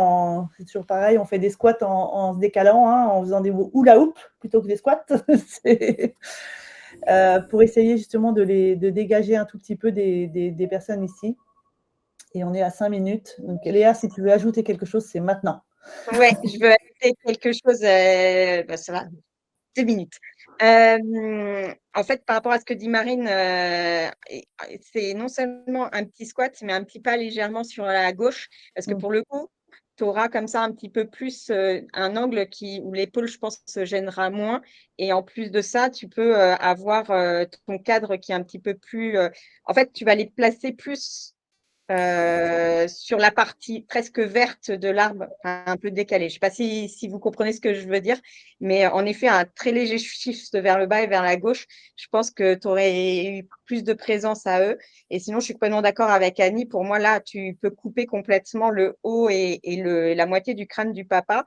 c'est toujours pareil, on fait des squats en se décalant, hein, en faisant des hula hoop plutôt que des squats. Pour essayer justement de dégager un tout petit peu des personnes ici. Et on est à 5 minutes. Donc Léa, si tu veux ajouter quelque chose, c'est maintenant. Ouais, je veux ajouter quelque chose. Ça va, 2 minutes. En fait, par rapport à ce que dit Marine, c'est non seulement un petit squat, mais un petit pas légèrement sur la gauche, parce que pour le coup, tu auras comme ça un petit peu plus un angle où l'épaule, je pense, se gênera moins. Et en plus de ça, tu peux avoir ton cadre qui est un petit peu plus… en fait, tu vas les placer plus sur la partie presque verte de l'arbre, un peu décalée. Je ne sais pas si vous comprenez ce que je veux dire, mais en effet, un très léger shift vers le bas et vers la gauche, je pense que tu aurais eu plus de présence à eux. Et sinon, je suis complètement d'accord avec Annie. Pour moi, là, tu peux couper complètement le haut et la moitié du crâne du papa,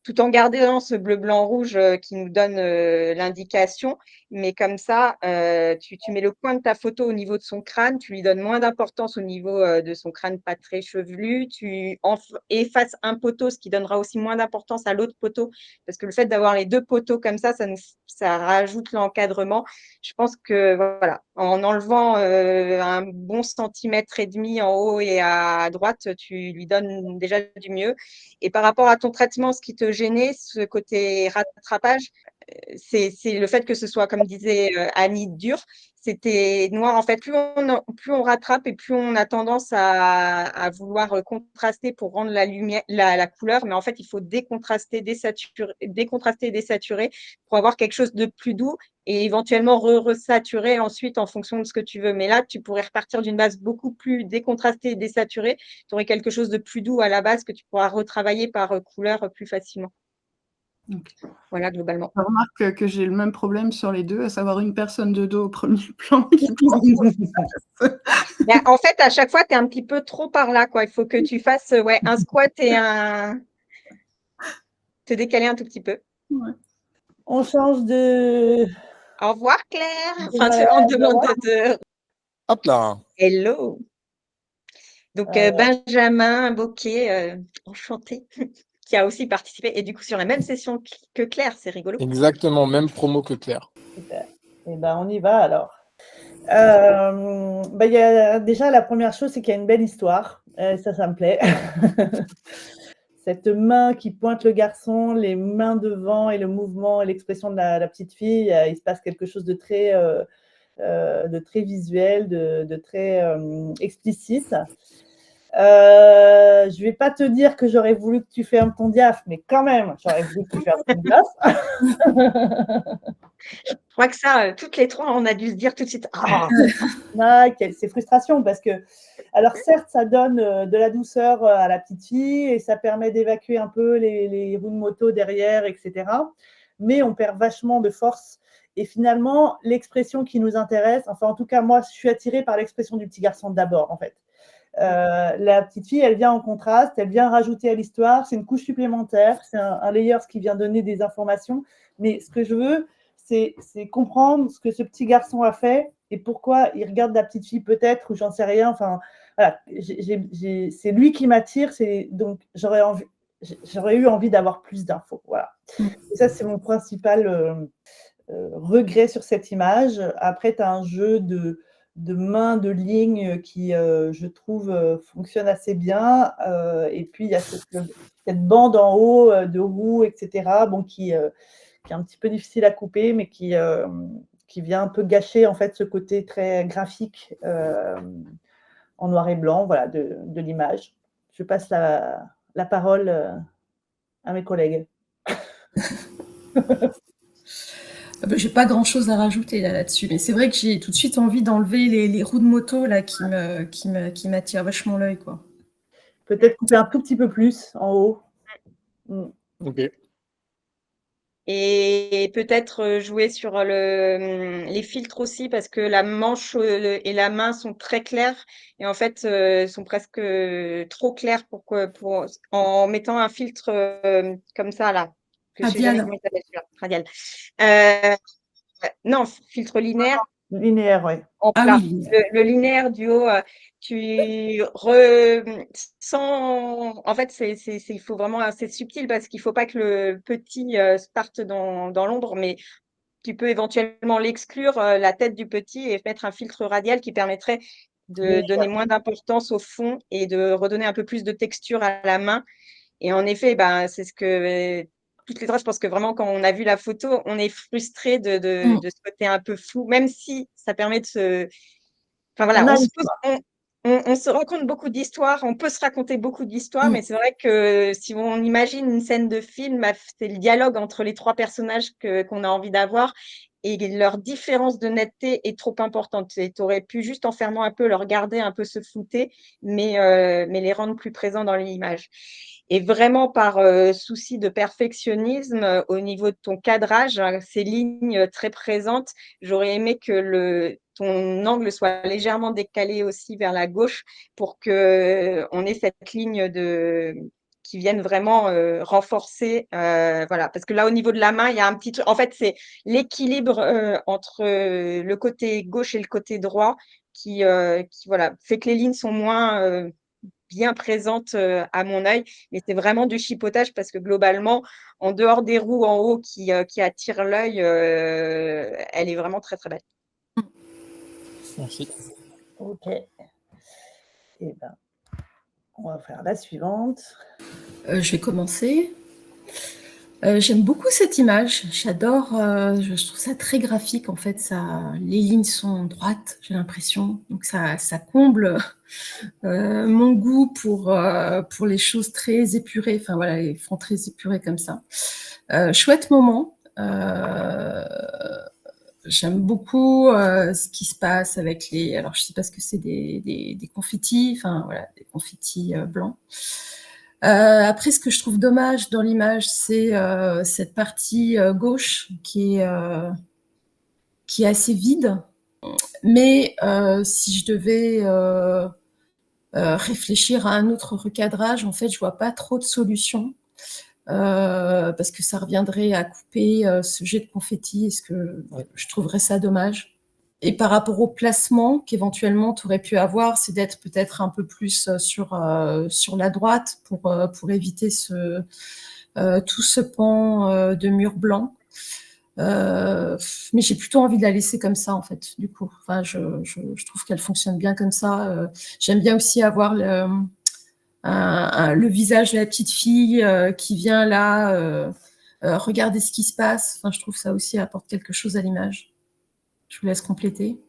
tout en gardant ce bleu, blanc, rouge qui nous donne l'indication. Mais comme ça, tu mets le coin de ta photo au niveau de son crâne, tu lui donnes moins d'importance au niveau de son crâne pas très chevelu, tu effaces un poteau, ce qui donnera aussi moins d'importance à l'autre poteau, parce que le fait d'avoir les deux poteaux comme ça rajoute l'encadrement. Je pense que voilà, en enlevant un bon centimètre et demi en haut et à droite, tu lui donnes déjà du mieux. Et par rapport à ton traitement, ce qui te gênait, ce côté rattrapage, c'est le fait que ce soit, comme disait Annie, dur. C'était noir. En fait, plus on rattrape et plus on a tendance à vouloir contraster pour rendre la lumière, la couleur. Mais en fait, il faut décontraster, décontraster et désaturer pour avoir quelque chose de plus doux et éventuellement resaturer ensuite en fonction de ce que tu veux. Mais là, tu pourrais repartir d'une base beaucoup plus décontrastée et désaturée. Tu aurais quelque chose de plus doux à la base que tu pourras retravailler par couleur plus facilement. Okay. Voilà, globalement. Je remarque que j'ai le même problème sur les deux, à savoir une personne de dos au premier plan qui Ben, en fait, à chaque fois, tu es un petit peu trop par là, quoi. Il faut que tu fasses un squat et te décaler un tout petit peu. Ouais. On change de… Au revoir, Claire. Enfin, Voilà, on te demande de… Hop là. Hello. Donc, Benjamin Bocquet, enchanté, qui a aussi participé. Et du coup, sur la même session que Claire, c'est rigolo. Exactement, même promo que Claire. Super. Et ben, on y va alors. Y a, déjà, la première chose, c'est qu'il y a une belle histoire. Ça me plaît. Cette main qui pointe le garçon, les mains devant et le mouvement et l'expression de la petite fille, il se passe quelque chose de très visuel, de très explicite. Je vais pas te dire que j'aurais voulu que tu fermes ton diaph, mais quand même, j'aurais voulu que tu fermes ton diaph. Je crois que ça, toutes les trois, on a dû se dire tout de suite. C'est frustration parce que, alors certes, ça donne de la douceur à la petite fille et ça permet d'évacuer un peu les roues de moto derrière, etc. Mais on perd vachement de force. Et finalement, l'expression qui nous intéresse, enfin en tout cas moi, je suis attirée par l'expression du petit garçon d'abord, en fait. La petite fille, elle vient en contraste, elle vient rajouter à l'histoire, c'est une couche supplémentaire, c'est un layer qui vient donner des informations. Mais ce que je veux, c'est comprendre ce que ce petit garçon a fait et pourquoi il regarde la petite fille peut-être, ou j'en sais rien. Enfin, voilà, c'est lui qui m'attire, donc j'aurais eu envie d'avoir plus d'infos. Voilà. Et ça, c'est mon principal regret sur cette image. Après, tu as un jeu de mains, de lignes qui, je trouve, fonctionne assez bien. Et puis, il y a cette bande en haut de roues, etc., bon, qui est un petit peu difficile à couper, mais qui vient un peu gâcher en fait ce côté très graphique en noir et blanc, voilà, de l'image. Je passe la parole à mes collègues. J'ai pas grand chose à rajouter là-dessus, mais c'est vrai que j'ai tout de suite envie d'enlever les roues de moto là qui m'attirent vachement l'œil, quoi. Peut-être couper un tout petit peu plus en haut. Ok. Et peut-être jouer sur les filtres aussi, parce que la manche et la main sont très claires et en fait sont presque trop claires en mettant un filtre comme ça là. Que je sais jamais Radial. comment il s'appelle celui-là. Radial. Non, filtre linéaire. Linéaire, oui. En Ah plat. oui. Le linéaire du haut, en fait, il faut vraiment assez subtil parce qu'il faut pas que le petit parte dans l'ombre, mais tu peux éventuellement l'exclure, la tête du petit, et mettre un filtre radial qui permettrait de donner moins d'importance au fond et de redonner un peu plus de texture à la main. Et en effet, ben, c'est ce que toutes les trois, je pense que vraiment, quand on a vu la photo, on est frustré de ce côté un peu flou, même si ça permet de se… Enfin voilà, On a on se une pose, histoire. on se raconte beaucoup d'histoires, on peut se raconter beaucoup d'histoires, Mm. mais c'est vrai que si on imagine une scène de film, bah, c'est le dialogue entre les trois personnages qu'on a envie d'avoir et leur différence de netteté est trop importante. Tu aurais pu juste en fermant un peu, le regarder un peu se flouter, mais les rendre plus présents dans l'image. Et vraiment par souci de perfectionnisme, au niveau de ton cadrage, hein, ces lignes très présentes, j'aurais aimé que ton angle soit légèrement décalé aussi vers la gauche pour qu'on ait cette ligne qui vienne vraiment renforcer. Voilà. Parce que là, au niveau de la main, il y a un petit truc. En fait, c'est l'équilibre entre le côté gauche et le côté droit qui voilà, fait que les lignes sont moins bien présentes à mon œil. Mais c'est vraiment du chipotage parce que globalement, en dehors des roues en haut qui attirent l'œil, elle est vraiment très, très belle. Merci. Ok. Eh ben, on va faire la suivante. Je vais commencer. J'aime beaucoup cette image, j'adore, je trouve ça très graphique en fait, les lignes sont droites, j'ai l'impression, donc ça comble mon goût pour les choses très épurées, enfin voilà, les fonds très épurés comme ça. Chouette moment, j'aime beaucoup ce qui se passe avec alors je sais pas ce que c'est, des confettis, enfin voilà, des confettis blancs. Après, ce que je trouve dommage dans l'image, c'est cette partie gauche qui est assez vide. Mais si je devais réfléchir à un autre recadrage, en fait, je vois pas trop de solutions parce que ça reviendrait à couper ce jet de confetti. Est-ce que je trouverais ça dommage? Et par rapport au placement qu'éventuellement tu aurais pu avoir, c'est d'être peut-être un peu plus sur la droite pour éviter tout ce pan de mur blanc. Mais j'ai plutôt envie de la laisser comme ça en fait, du coup. Enfin, je trouve qu'elle fonctionne bien comme ça. J'aime bien aussi avoir le visage de la petite fille qui vient là regarder ce qui se passe. Enfin, je trouve ça aussi apporte quelque chose à l'image. Je vous laisse compléter.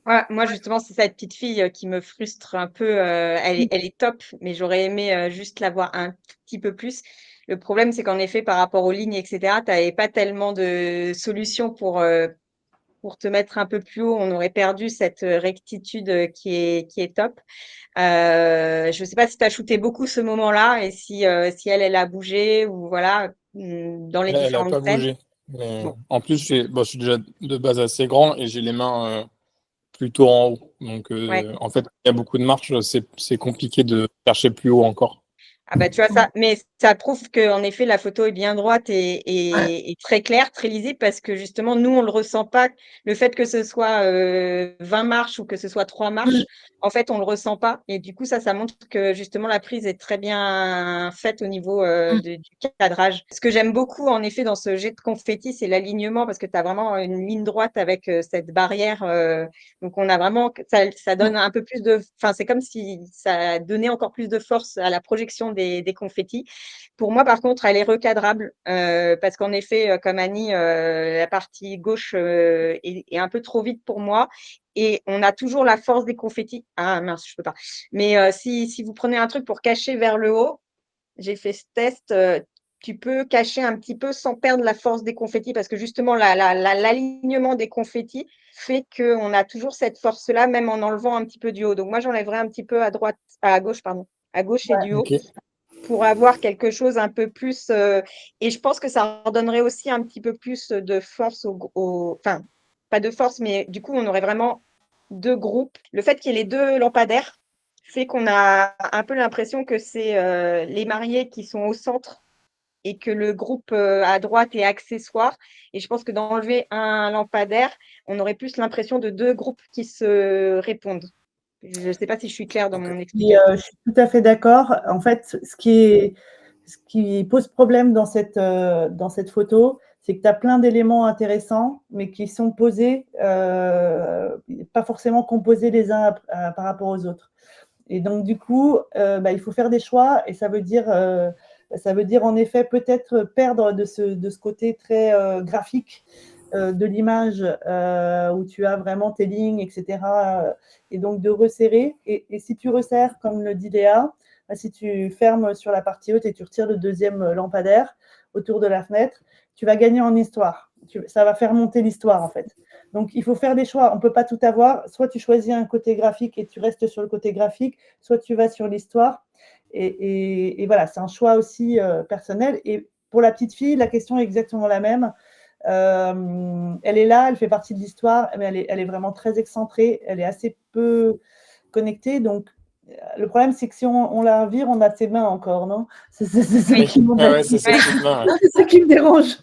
Ouais, moi, justement, c'est cette petite fille qui me frustre un peu. Elle est top, mais j'aurais aimé juste la voir un tout petit peu plus. Le problème, c'est qu'en effet, par rapport aux lignes, etc., tu n'avais pas tellement de solutions pour te mettre un peu plus haut. On aurait perdu cette rectitude qui est top. Je ne sais pas si tu as shooté beaucoup ce moment-là et si elle a bougé ou voilà, dans les Elle n'a différentes pas scènes. bougé. Mais Bon. en plus, je suis déjà de base assez grand et j'ai les mains plutôt en haut. Donc, Ouais. en fait, il y a beaucoup de marches, c'est compliqué de chercher plus haut encore. Ah bah tu vois ça, mais ça prouve qu'en effet la photo est bien droite et très claire, très lisible parce que justement nous on le ressent pas. Le fait que ce soit 20 marches ou que ce soit 3 marches, en fait on le ressent pas et du coup ça montre que justement la prise est très bien faite au niveau du cadrage. Ce que j'aime beaucoup en effet dans ce jet de confetti, c'est l'alignement parce que tu as vraiment une ligne droite avec cette barrière. Donc on a vraiment ça donne un peu plus de, enfin c'est comme si ça donnait encore plus de force à la projection des confettis. Pour moi, par contre, elle est recadrable parce qu'en effet, comme Annie, la partie gauche est un peu trop vite pour moi. Et on a toujours la force des confettis. Ah mince, je peux pas. Mais si vous prenez un truc pour cacher vers le haut, j'ai fait ce test. Tu peux cacher un petit peu sans perdre la force des confettis parce que justement, l'alignement des confettis fait qu'on a toujours cette force-là, même en enlevant un petit peu du haut. Donc, moi, j'enlèverais un petit peu à gauche, pardon, à gauche et du haut Ok. pour avoir quelque chose un peu plus. Et je pense que ça redonnerait aussi un petit peu plus de force enfin, pas de force, mais du coup, on aurait vraiment 2 groupes. Le fait qu'il y ait les 2 lampadaires fait qu'on a un peu l'impression que c'est les mariés qui sont au centre et que le groupe à droite est accessoire. Et je pense que d'enlever un lampadaire, on aurait plus l'impression de 2 groupes qui se répondent. Je ne sais pas si je suis claire dans mon explication. Je suis tout à fait d'accord. En fait, ce qui pose problème dans cette photo, c'est que tu as plein d'éléments intéressants, mais qui sont posés, pas forcément composés les uns par rapport aux autres. Et donc, du coup, il faut faire des choix et ça veut dire Ça veut dire en effet peut-être perdre de ce côté très graphique de l'image où tu as vraiment tes lignes, etc. Et donc de resserrer. Et si tu resserres, comme le dit Léa, si tu fermes sur la partie haute et tu retires le deuxième lampadaire autour de la fenêtre, tu vas gagner en histoire. Ça va faire monter l'histoire, en fait. Donc, il faut faire des choix. On ne peut pas tout avoir. Soit tu choisis un côté graphique et tu restes sur le côté graphique, soit tu vas sur l'histoire. Et voilà, c'est un choix aussi personnel. Et pour la petite fille, la question est exactement la même. Elle est là, elle fait partie de l'histoire, mais elle est vraiment très excentrée. Elle est assez peu connectée. Donc, le problème, c'est que si on la vire, on a ses mains encore, non? C'est ça qui m'embête. c'est sa petite main. Ouais. C'est ça qui me dérange.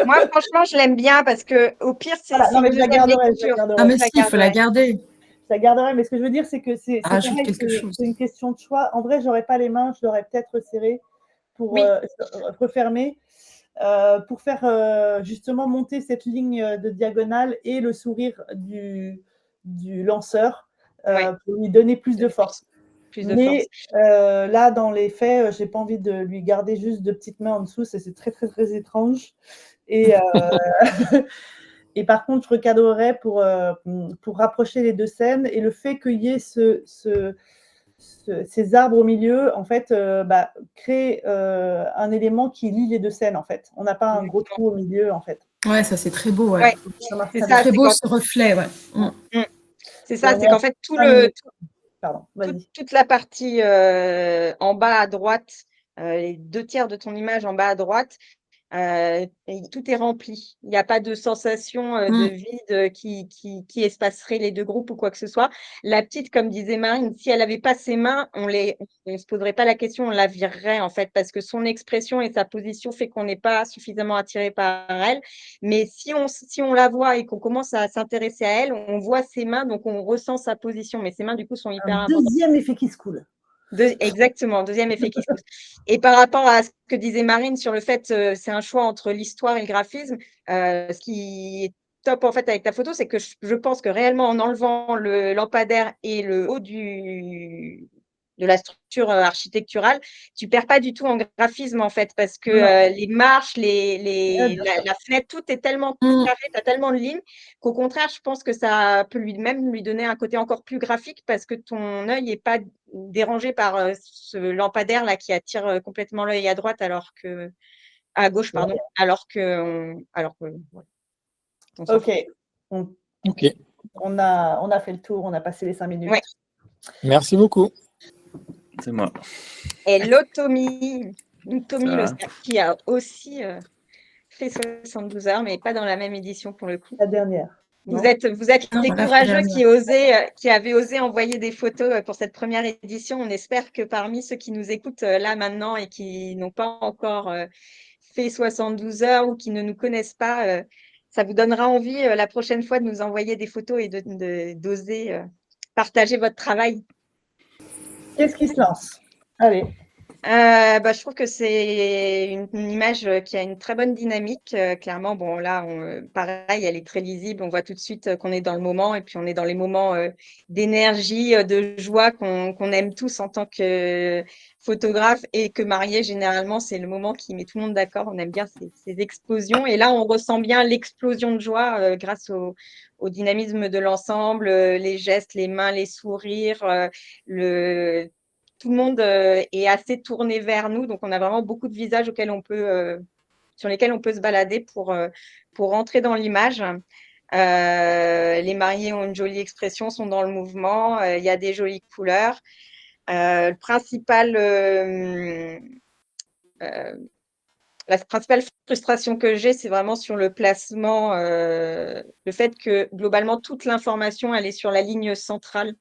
Moi, franchement, je l'aime bien parce que au pire, c'est Voilà, non, mais une je la deuxième garderai. lecture. Ah, mais Je la si, il faut la garderai. garder. Je la garderai, mais ce que je veux dire, c'est que c'est Rajoute pareil, quelque chose. c'est une question de choix. En vrai, j'aurais pas les mains, je l'aurais peut-être serré pour Oui. refermer, pour faire justement monter cette ligne de diagonale et le sourire du lanceur pour lui donner plus de force. Plus de force. Mais là, dans les faits, j'ai pas envie de lui garder juste deux petites mains en dessous, c'est très, très, très étrange. Et, et par contre, je recadrerais pour rapprocher les deux scènes. Et le fait qu'il y ait ces arbres au milieu, en fait, crée un élément qui lie les deux scènes, en fait. On n'a pas un gros trou au milieu, en fait. Ouais, ça c'est très beau. Ouais. Ouais, Ça marche c'est très ça, bien. Très beau quand- ce reflet. Ouais. C'est ça, c'est qu'en fait, Pardon, vas-y. toute la partie en bas à droite, les 2/3 de ton image en bas à droite, et tout est rempli. Il n'y a pas de sensation de vide qui espacerait les deux groupes ou quoi que ce soit. La petite, comme disait Marine, si elle n'avait pas ses mains, on ne se poserait pas la question, on la virerait en fait, parce que son expression et sa position fait qu'on n'est pas suffisamment attiré par elle. Mais si on la voit et qu'on commence à s'intéresser à elle, on voit ses mains, donc on ressent sa position. Mais ses mains, du coup, sont hyper Un importantes. deuxième effet qui se coule. Exactement, deuxième effet qui se pousse. Et par rapport à ce que disait Marine sur le fait, c'est un choix entre l'histoire et le graphisme, ce qui est top en fait avec ta photo, c'est que je pense que réellement en enlevant le lampadaire et le haut de la structure architecturale, tu perds pas du tout en graphisme en fait, parce que les marches, la fenêtre, tout est tellement carré, tu as tellement de lignes qu'au contraire, je pense que ça peut même lui donner un côté encore plus graphique parce que ton œil n'est pas dérangé par ce lampadaire là qui attire complètement l'œil à droite à gauche, pardon, alors que ouais, on s'en Ok. fout. Ok. On a fait le tour, on a passé les 5 minutes. Ouais. Merci beaucoup. C'est moi. Et Tommy Ça va. qui a aussi fait 72 heures, mais pas dans la même édition pour le coup. La dernière. Vous Non. êtes Non, les on l'a fait courageux dernière. qui avaient osé envoyer des photos pour cette première édition. On espère que parmi ceux qui nous écoutent là maintenant et qui n'ont pas encore fait 72 heures ou qui ne nous connaissent pas, ça vous donnera envie la prochaine fois de nous envoyer des photos et d'oser partager votre travail. Qu'est-ce qui se lance? Allez. Je trouve que c'est une image qui a une très bonne dynamique. Clairement, bon, là, pareil, elle est très lisible. On voit tout de suite qu'on est dans le moment et puis on est dans les moments d'énergie, de joie qu'on aime tous en tant que photographe et que marié, généralement, c'est le moment qui met tout le monde d'accord. On aime bien ces explosions. Et là, on ressent bien l'explosion de joie grâce au dynamisme de l'ensemble, les gestes, les mains, les sourires, tout le monde est assez tourné vers nous, donc on a vraiment beaucoup de visages sur lesquels on peut se balader pour rentrer dans l'image. Les mariés ont une jolie expression, sont dans le mouvement, il y a des jolies couleurs. La principale frustration que j'ai, c'est vraiment sur le placement, le fait que globalement toute l'information elle est sur la ligne centrale.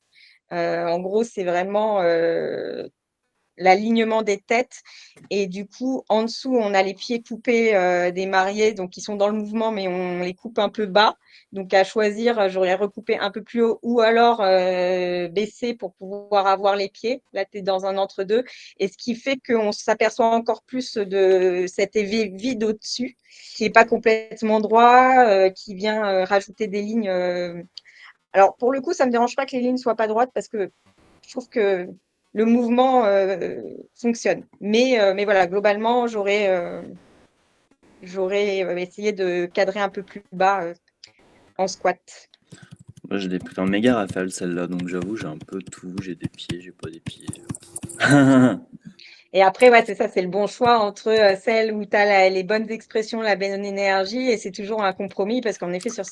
En gros, c'est vraiment l'alignement des têtes. Et du coup, en dessous, on a les pieds coupés des mariés, donc ils sont dans le mouvement, mais on les coupe un peu bas. Donc, à choisir, j'aurais recoupé un peu plus haut ou alors baissé pour pouvoir avoir les pieds. Là, tu es dans un entre-deux. Et ce qui fait qu'on s'aperçoit encore plus de cet vide au-dessus, qui n'est pas complètement droit, qui vient rajouter des lignes. Alors, pour le coup, ça ne me dérange pas que les lignes ne soient pas droites parce que je trouve que le mouvement fonctionne. Mais voilà, globalement, j'aurais essayé de cadrer un peu plus bas en squat. Moi, je l'ai pris en méga rafale celle-là, donc j'avoue, j'ai un peu tout. J'ai des pieds, j'ai pas des pieds. Et après, ouais, c'est ça, c'est le bon choix entre celle où tu as les bonnes expressions, la bonne énergie, et c'est toujours un compromis parce qu'en effet, sur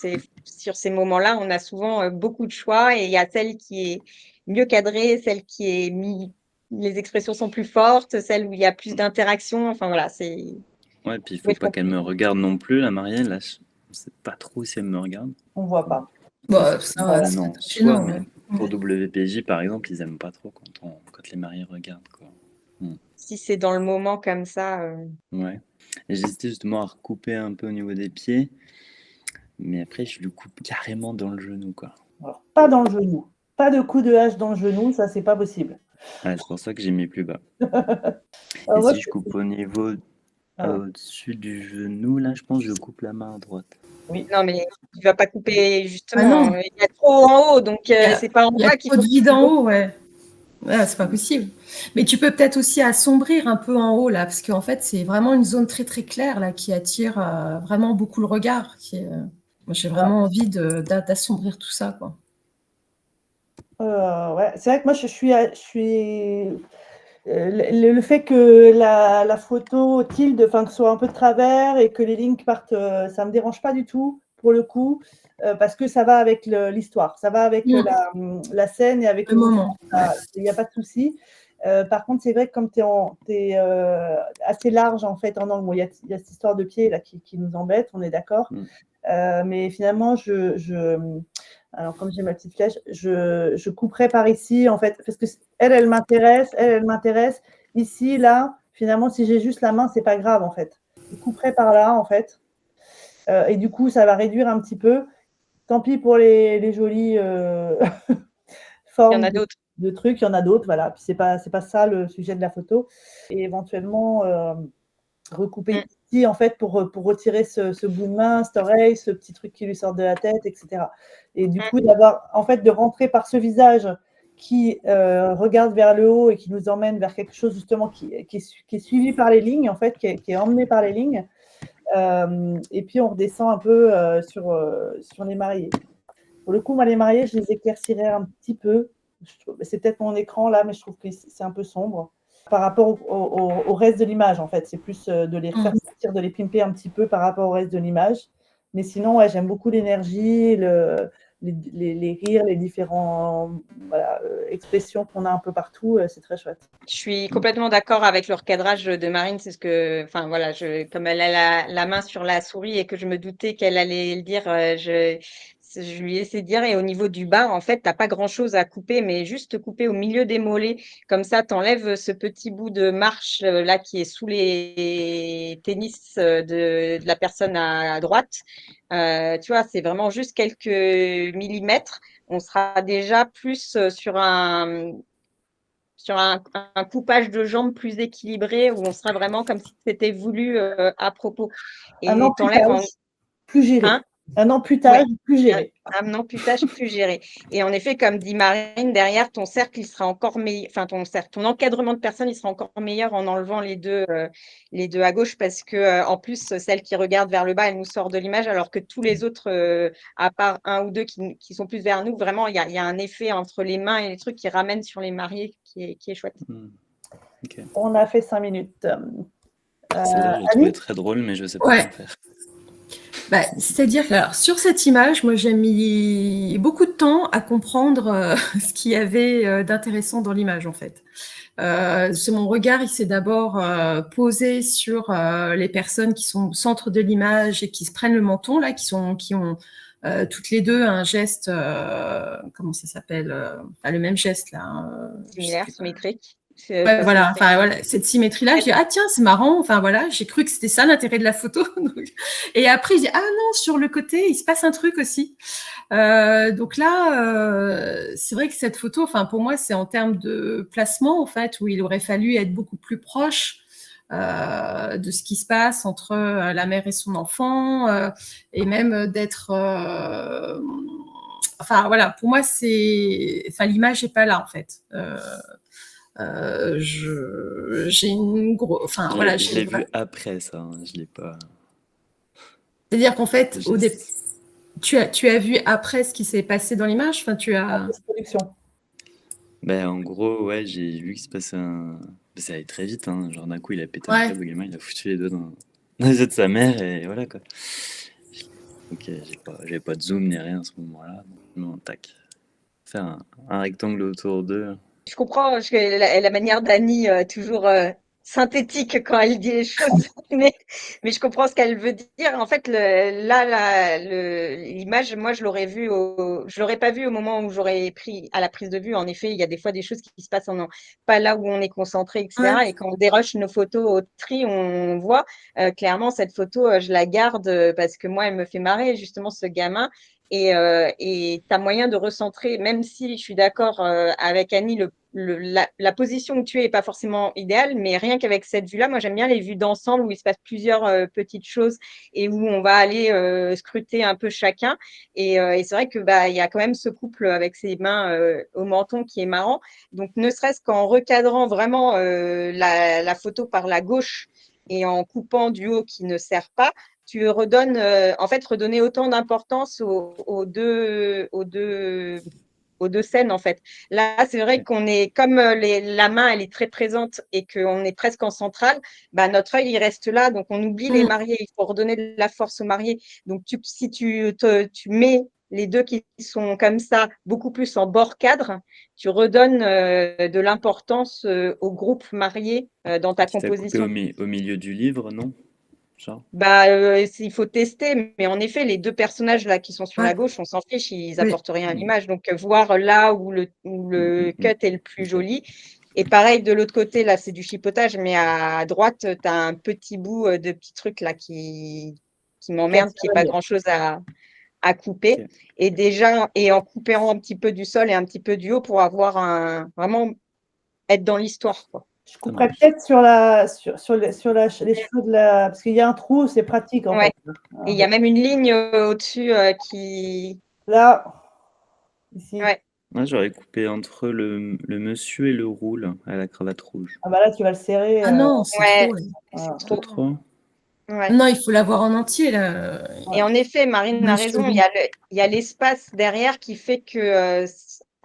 ces moments-là, on a souvent beaucoup de choix et il y a celle qui est mieux cadrée, celle qui est les expressions sont plus fortes, celle où il y a plus d'interaction. Enfin voilà, c'est. Ouais, puis il Faut faut être pas qu'elle me regarde non plus, la Marielle. Là, je sais pas trop si elle me regarde. On voit pas. Bah, ça, c'est Non, gênant, soit, ouais. pour WPJ, par exemple, ils aiment pas trop quand les mariés regardent, quoi. Si c'est dans le moment comme ça. Ouais. Et j'hésitais justement à recouper un peu au niveau des pieds, mais après, je lui coupe carrément dans le genou, quoi. Alors, pas dans le genou. Pas de coup de hache dans le genou, ça, c'est pas possible. Ouais, c'est pour ça que j'ai mis plus bas. Alors, Et moi, si je coupe au niveau au-dessus du genou, là, je pense que je coupe la main à droite. Non, mais tu vas pas couper Ah justement. non. Il y a trop en haut, donc Il c'est pas en y a bas qu'il trop faut. de vide en haut, ouais. Ouais, c'est pas possible. Mais tu peux peut-être aussi assombrir un peu en haut, là, parce qu'en fait, c'est vraiment une zone très, très claire, là, qui attire vraiment beaucoup le regard. Moi, j'ai vraiment envie d'assombrir tout ça, quoi. Ouais, c'est vrai que moi, je suis le fait que la photo tilde, enfin, que ce soit un peu de travers et que les lignes partent, ça me dérange pas du tout, pour le coup, parce que ça va avec l'histoire. Ça va avec la scène et avec Le moment. Ouais. Il n'y a pas de souci. Par contre, c'est vrai que comme tu es assez large, en fait, en angle, bon, il y a cette histoire de pied là qui nous embête, on est d'accord. Mais finalement, alors comme j'ai ma petite flèche, je couperai par ici, en fait, parce que elle m'intéresse. Ici, là, finalement, si j'ai juste la main, c'est pas grave, en fait. Je couperai par là, en fait. Et du coup, ça va réduire un petit peu. Tant pis pour les jolies formes. Il y en a d'autres. De trucs, il y en a d'autres, voilà. Puis c'est pas ça le sujet de la photo. Et éventuellement recouper ici, en fait, pour retirer ce bout de main, cette oreille, ce petit truc qui lui sort de la tête, etc. Et du coup, d'avoir, en fait, de rentrer par ce visage qui regarde vers le haut et qui nous emmène vers quelque chose, justement, qui est suivi par les lignes, en fait, qui est emmené par les lignes. Et puis, on redescend un peu sur les mariés. Pour le coup, moi, les mariés, je les éclaircirais un petit peu. C'est peut-être mon écran, là, mais je trouve que c'est un peu sombre par rapport au reste de l'image, en fait. C'est plus de les faire sortir, de les pimper un petit peu par rapport au reste de l'image. Mais sinon, ouais, j'aime beaucoup l'énergie, les rires, les différentes expressions qu'on a un peu partout. C'est très chouette. Je suis complètement d'accord avec le recadrage de Marine. C'est ce que, enfin voilà, comme elle a la main sur la souris et que je me doutais qu'elle allait le dire, je lui ai laissé dire. Et au niveau du bas, en fait, t'as pas grand-chose à couper, mais juste couper au milieu des mollets. Comme ça, t'enlèves ce petit bout de marche là qui est sous les tennis de la personne à droite. Tu vois, c'est vraiment juste quelques millimètres. On sera déjà plus sur un coupage de jambes plus équilibré où on sera vraiment comme si c'était voulu à propos. Et Un amputage plus géré. Hein un amputage plus géré. Un amputage plus géré. Et en effet, comme dit Marine, derrière ton cercle, il sera encore meilleur. Enfin, ton encadrement de personnes, il sera encore meilleur en enlevant les deux à gauche parce que en plus, celle qui regarde vers le bas, elle nous sort de l'image, alors que tous les autres, à part un ou deux qui sont plus vers nous, vraiment, il y a un effet entre les mains et les trucs qui ramènent sur les mariés qui est chouette. Okay. On a fait 5 minutes. Celle-là, je l'ai trouvé très drôle, mais je ne sais pas quoi faire. Bah, c'est-à-dire que alors, sur cette image, moi j'ai mis beaucoup de temps à comprendre ce qu'il y avait d'intéressant dans l'image en fait. Mon regard, il s'est d'abord posé sur les personnes qui sont au centre de l'image et qui se prennent le menton là, qui ont toutes les deux un geste, comment ça s'appelle, le même geste là. Similaire, symétrique. Ouais, voilà, cette symétrie-là, je dis ah tiens c'est marrant, enfin voilà, j'ai cru que c'était ça l'intérêt de la photo. Et après je dis ah non, sur le côté il se passe un truc aussi. Donc là, c'est vrai que cette photo, enfin pour moi c'est en termes de placement en fait où il aurait fallu être beaucoup plus proche de ce qui se passe entre la mère et son enfant et même d'être enfin voilà, pour moi c'est, enfin l'image est pas là en fait. j'ai une grosse... Enfin, voilà, Je l'ai vu après ça, hein, je l'ai pas... C'est-à-dire qu'en fait, tu as vu après ce qui s'est passé dans l'image, enfin, tu as... Post-production. Ben, en gros, ouais, j'ai vu qu'il se passait un... Ça allait très vite, hein. Genre d'un coup, il a pété un Ouais. câble, le gamin, il a foutu les doigts dans les yeux de sa mère, et voilà, quoi. Donc, j'avais pas de zoom ni rien à ce moment-là. Non, tac. Faire un rectangle autour d'eux. Je comprends la manière d'Annie, toujours synthétique quand elle dit les choses, mais je comprends ce qu'elle veut dire. En fait, l'image, moi, je l'aurais pas vue au moment où j'aurais pris à la prise de vue. En effet, il y a des fois des choses qui se passent pas là où on est concentré, etc. Ouais. Et quand on déroche nos photos au tri, on voit clairement cette photo, je la garde parce que moi, elle me fait marrer, justement, ce gamin. Et tu as moyen de recentrer, même si je suis d'accord avec Annie, la position où tu es n'est pas forcément idéale, mais rien qu'avec cette vue-là, moi j'aime bien les vues d'ensemble où il se passe plusieurs petites choses et où on va aller scruter un peu chacun. Et c'est vrai que il y a quand même ce couple avec ses mains au menton qui est marrant. Donc ne serait-ce qu'en recadrant vraiment la photo par la gauche et en coupant du haut qui ne sert pas, tu redonnes, redonner autant d'importance aux deux scènes, en fait. Là, c'est vrai qu'on est, comme la main, elle est très présente et qu'on est presque en centrale, notre œil, il reste là, donc on oublie les mariés, il faut redonner de la force aux mariés. Donc, si tu mets les deux qui sont comme ça, beaucoup plus en bord cadre, tu redonnes de l'importance au groupe marié dans ta Quitte à couper composition. au milieu du livre, non? Genre. Il faut tester, mais en effet, les deux personnages là qui sont sur la Ouais. gauche, on s'en fiche, ils Oui. apportent rien à l'image. Donc, voir là où le cut est le plus joli. Et pareil, de l'autre côté, là, c'est du chipotage, mais à droite, tu as un petit bout de petit truc là qui m'emmerde, qui n'est pas grand-chose à couper. Ok. Et en coupant un petit peu du sol et un petit peu du haut pour avoir vraiment être dans l'histoire, quoi. Je couperais peut-être sur les cheveux de la... Parce qu'il y a un trou, c'est pratique, en fait. Et il y a même une ligne au-dessus qui... Là, ici. Ouais. Moi, j'aurais coupé entre le monsieur et le roux, là, à la cravate rouge. Ah bah là, tu vas le serrer. Ah non, c'est trop. C'est Trop trop. Ouais. Non, il faut l'avoir en entier, là. Et en effet, Marine a raison, Chelou. il y a l'espace derrière qui fait que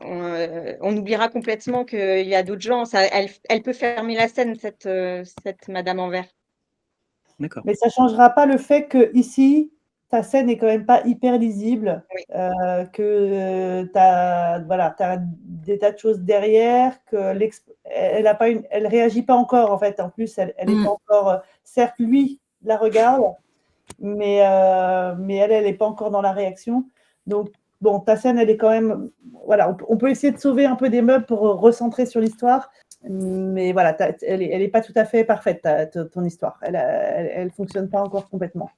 on oubliera complètement qu'il y a d'autres gens. Elle peut fermer la scène, cette Madame en vert. D'accord. Mais ça ne changera pas le fait que ici, ta scène n'est quand même pas hyper lisible, Oui. que tu as des tas de choses derrière, que elle réagit pas encore en fait. En plus, elle est pas encore. Certes, lui la regarde, mais elle n'est pas encore dans la réaction. Donc bon, ta scène, elle est quand même. Voilà, on peut essayer de sauver un peu des meubles pour recentrer sur l'histoire. Mais voilà, elle est pas tout à fait parfaite, ton histoire. Elle fonctionne pas encore complètement.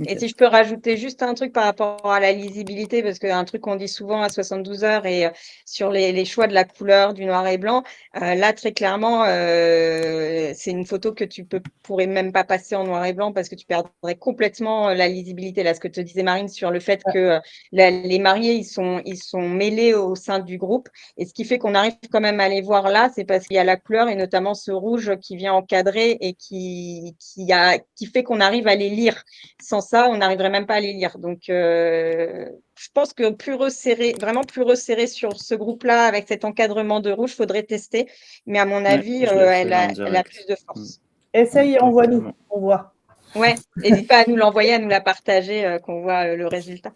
Et si je peux rajouter juste un truc par rapport à la lisibilité, parce qu'un truc qu'on dit souvent à 72 heures et sur les choix de la couleur, du noir et blanc, là, très clairement, c'est une photo que tu pourrais même pas passer en noir et blanc parce que tu perdrais complètement la lisibilité. Là, ce que te disait Marine sur le fait que les mariés, ils sont mêlés au sein du groupe. Et ce qui fait qu'on arrive quand même à les voir là, c'est parce qu'il y a la couleur et notamment ce rouge qui vient encadrer et qui fait qu'on arrive à les lire. Sans ça, on n'arriverait même pas à les lire. Donc, je pense que plus resserré sur ce groupe-là, avec cet encadrement de rouge, il faudrait tester. Mais à mon avis, elle a plus de force. Essaye et envoie-nous, on voit. Ouais, n'hésite pas à nous l'envoyer, à nous la partager, qu'on voit le résultat.